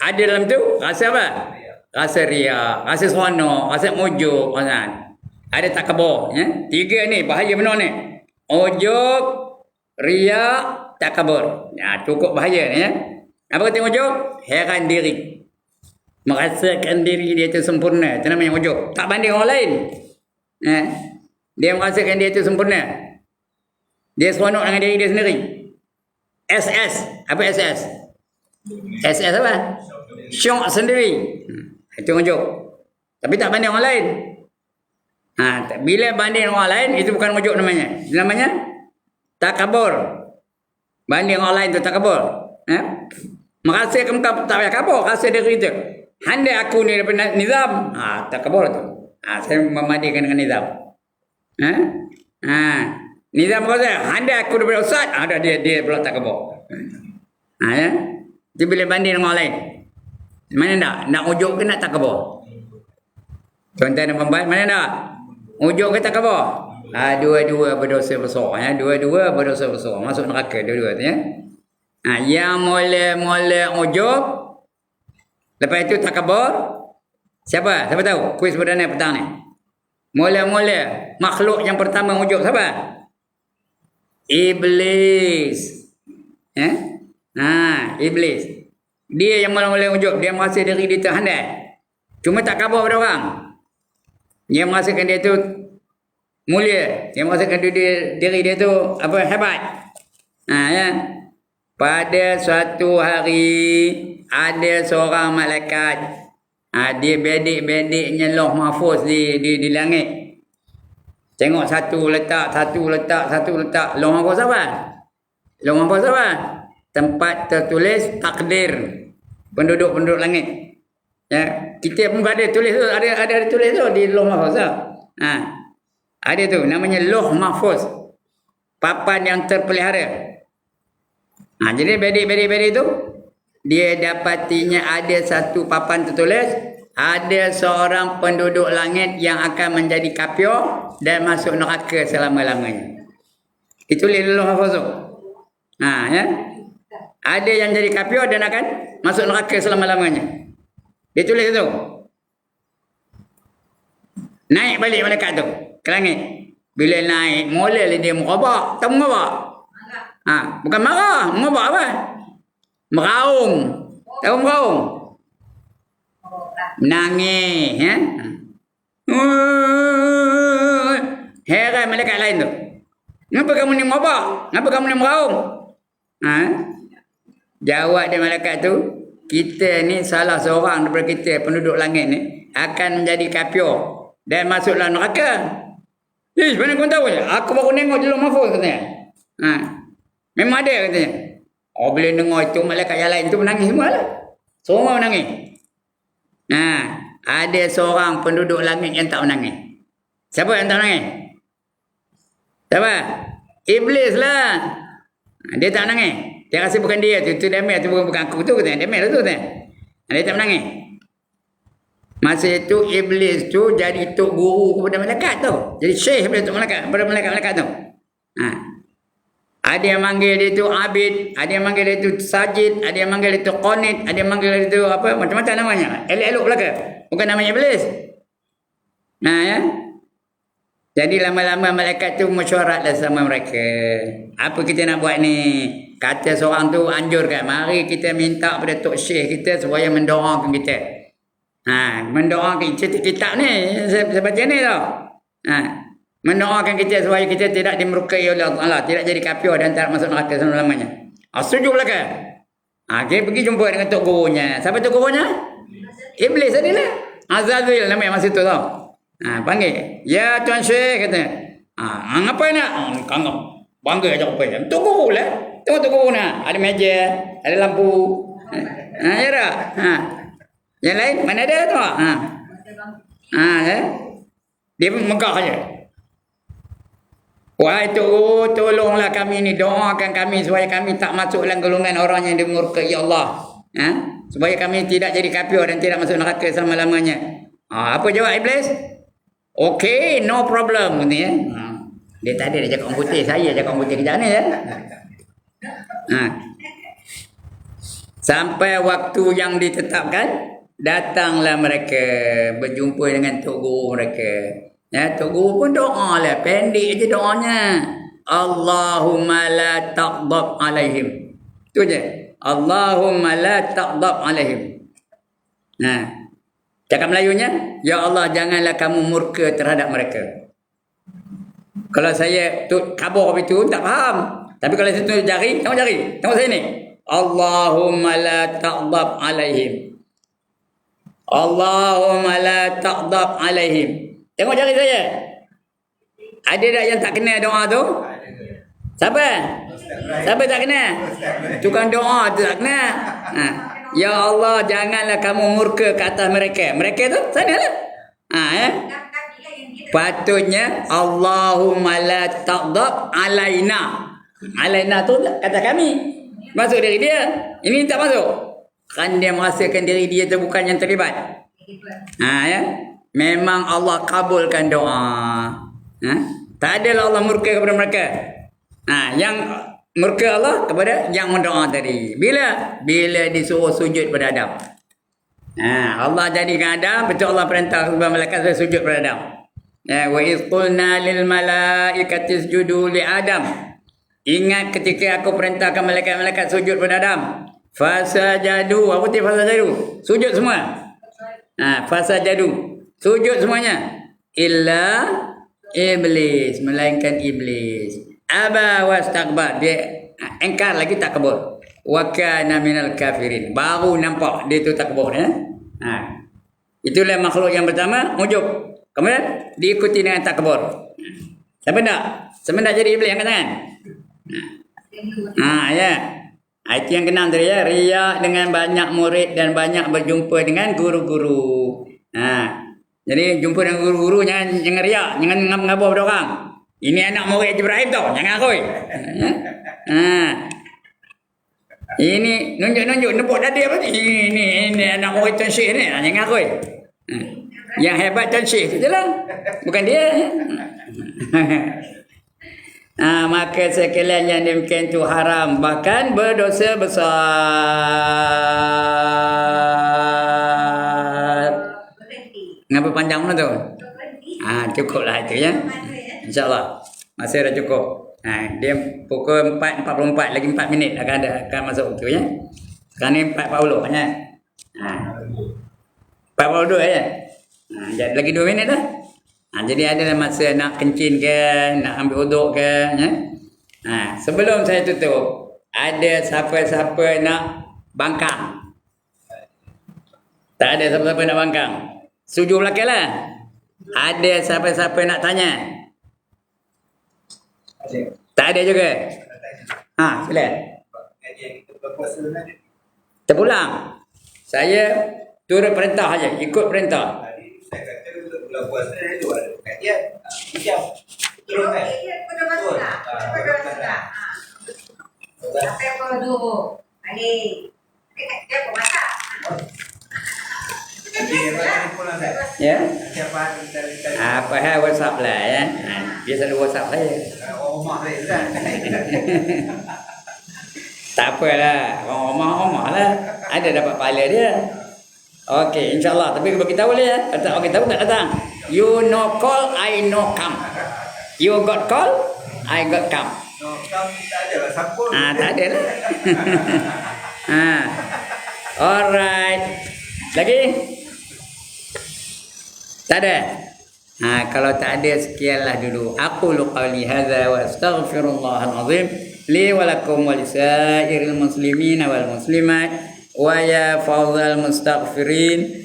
ada dalam tu rasa apa? Rasa riak, rasa seronok, rasa mujuk, ada takabur. Ya? Tiga ni bahaya benar ni. Ujub, riak, takabur. Cukup bahaya ni. Ya? Apa kata ujub? Heran diri. Merasakan diri dia tu sempurna. Itu namanya ujub. Tak banding orang lain. Dia merasakan dia tu sempurna. Dia seronok dengan diri dia sendiri. SS. Apa SS? SS apa? Syok sendiri. Itu ujub. Tapi tak banding orang lain. Bila banding orang lain, itu bukan ujub namanya. Itu namanya takabur. Banding orang lain itu takabur. Merasa kamu tak payah kabur. Rasa diri itu. Handai aku ni daripada nizam. Takabur tu. Saya membandingkan dengan nizam. Nizam kata, handai aku daripada ustaz. Dia pula takabur. Ya. Itu bila banding dengan orang lain. Mana nak? Nak ujub ke nak takabur? Tuan-tuan dan puan-puan, mana nak? Ujub ke takabur? Dua-dua berdosa besar. Ya. Dua-dua berdosa besar. Masuk neraka dua-dua tu ya. Yang mula-mula ujub, Lepas itu takabur. Siapa? Siapa tahu? Kuis perdana petang ni. Mula-mula makhluk yang pertama wujud siapa? Iblis. Iblis. Dia yang mula-mula wujud. Dia merasa diri dia terhandai. Cuma tak khabar pada orang. Dia merasakan dia tu mulia. Dia merasakan diri dia tu apa hebat. Ya. Pada suatu hari ada seorang malaikat. Dia bedik-bediknya Lauh Mahfuz di langit. Tengok satu letak. Lauh Mahfuz apa? Lauh Mahfuz apa? Tempat tertulis takdir penduduk-penduduk langit. Ya, kita pun ada tulis tu, ada tulis tu di Lauh Mahfuz tu. Ada tu namanya Lauh Mahfuz. Papan yang terpelihara. Jadi bedik tu dia dapatinya ada satu papan tertulis ada seorang penduduk langit yang akan menjadi kafir dan masuk neraka selama-lamanya. Itu Lauh Mahfuz tu. Ya. Ada yang jadi kafir dan akan masuk neraka selama-lamanya. Dia tulis tu. Naik balik malaikat tu ke langit. Bila naik, mula dia merabak. Tahu merabak? Bukan marah. Merabak apa? Meraung. Tahu meraung? Menangis. Ya? Heran malaikat lain tu. Kenapa kamu ni merabak? Kenapa kamu ni meraung? Jawab dia malaikat tu, kita ni salah seorang daripada kita penduduk langit ni akan menjadi kafir dan masuklah neraka. Mana kau tahu je? Aku baru tengok di Lauh Mahfuz katanya. Memang ada katanya. Bila dengar itu malaikat yang lain tu menangis semua lah. Semua menangis. Ada seorang penduduk langit yang tak menangis. Siapa yang tak menangis? Siapa? Iblis lah. Dia tak menangis. Dia rasa bukan dia tu damai tu bukan aku tu katanya. Damai tu katanya. Dia tak menangis. Masa itu iblis tu jadi tok guru kepada malaikat tu. Jadi syekh kepada malaikat tu. Ada yang manggil dia tu abid, ada yang manggil dia tu sajid, ada yang manggil dia tu qanit, ada yang manggil dia tu apa macam-macam namanya. Elok-elok belaka. Bukan namanya iblis. Ya. Jadi lama-lama malaikat tu mesyuaratlah sama mereka. Apa kita nak buat ni? Kata seorang tu anjurkan, mari kita minta pada tok syekh kita supaya mendoakan kita. Mendoakan kitab ni saya baca ni tau. Mendoakan kita supaya kita tidak dimurkai oleh Allah, tidak jadi kafir dan tak masuk neraka selama-lamanya. Setuju belaka? Kita pergi jumpa dengan tok gurunya. Siapa tok gurunya? Iblis adalah Azazil namanya masa tu tau. Panggil, ya Tuan Syekh katanya. Ngapain nak? Kanggap. Bangga aja apa ya. Tok guru lah. Tengok tok guru nak. Ada meja, ada lampu. Ya tak? Yang lain mana ada tu? Dia megah aja. Wahai Tok Guru, tolonglah kami ni, doakan kami supaya kami tak masuk dalam golongan orang yang dimurkai Allah. Supaya kami tidak jadi kafir dan tidak masuk neraka selama-lamanya. Apa jawab iblis? Okay, no problem. Dia tak ada cakap orang putih, saya cakap orang putih kejap ni ya. Sampai waktu yang ditetapkan, datanglah mereka berjumpa dengan Tok Guru mereka. Ya, Tok Guru pun doa lah. Pendek je doanya. Allahumma la taghdab alaihim. Itu je. Allahumma la taghdab alaihim. Cakap Melayunya, ya Allah janganlah kamu murka terhadap mereka. Kalau saya tu kabur itu tak faham. Tapi kalau saya tu jari, tengok saya ni. Allahumma la taghdab alaihim. Allahumma la taghdab alaihim. Tengok jari saya. Ada tak yang tak kena doa tu? Siapa? Siapa tak kena? Tukang doa tu tak kena. Ya Allah, janganlah kamu murka ke atas mereka. Mereka tu sana lah. Patutnya Allahumma la taghdab alaina. Alaina tu kata kami. Masuk dari dia. Ini tak masuk. Kan dia merasakan diri dia tu bukan yang terlibat. Ya. Memang Allah kabulkan doa. Tak adalah Allah murka kepada mereka. Yang murka Allah kepada yang mendoa tadi. Bila disuruh sujud pada Adam. Allah jadikan Adam, betul Allah perintah kepada malaikat supaya sujud pada Adam. Wa iz qulna lil malaikati isjudu li Adam. Ingat ketika aku perintahkan malaikat-malaikat sujud pada Adam. Fasajadu, apa tu fasajadu? Sujud semua. Fasajadu. Sujud semuanya. Illa iblis, melainkan iblis. Aba wastakbar, dia engkar lagi takbur. Wa kana minal kafirin. Baru nampak dia tu takbur ya. Itulah makhluk yang pertama, ujub. Kemudian diikuti dengan takbur. Siapa nak? Siapa nak jadi iblis angkat tangan? Ya. Itu yang kenal tadi ya, riya dengan banyak murid dan banyak berjumpa dengan guru-guru. Jadi jumpa dengan guru-guru jangan riak, jangan ngabur pada orang. Ini anak murid Ibrahim tau, jangan akui. Ini nunjuk-nunjuk nepuk dada apa ni? Ini anak murid Tuan Syekh ni, jangan akui. Yang hebat Tuan Syekh tu je lah, bukan dia. Maka sekalian yang demikian itu haram, bahkan berdosa besar. Ngapa panjang mana tu? Cukuplah itu ya. InsyaAllah masih dah cukup. Dia pukul 4.44 lagi 4 minit akan masuk waktu ya. Sekarang ni 4.40 ya. 42 ya. Jadi lagi 2 minit dah. Jadi ada masa nak kencing ke, nak ambil uduk ke ya. Sebelum saya tutup, ada siapa-siapa nak bangkang? Tak ada siapa-siapa nak bangkang. Setuju belakanglah. Ada siapa-siapa nak tanya? Tak ada juga. Sila. Terpulang. Saya turut perintah saja, ikut perintah. Saya kata untuk bulan puasa dia tu ada kajian. Macam turun kan? Pada masak. Sampai apa tu? Balik. Dia apa masak? Ya. Apa hal WhatsApp lah ya. Dia selalu WhatsApp saya. Rumah dia kan. Tak apalah. Rumah lah. Ada dapat pahala dia. Okey, insyaAllah. Tapi bagi tahu lah ya. Kata okey tahu tak datang. You no call, I no come. You got call, I got come. No, come tak ada lah. Sampul. Tak ada lah. Alright. Lagi? Tak ada? Kalau tak ada, sekianlah dulu. Aqulu qawli hadza wa astaghfirullahal azim li wa lakum wa lisairil muslimina wal muslimat wa ya fawzal mustaghfirin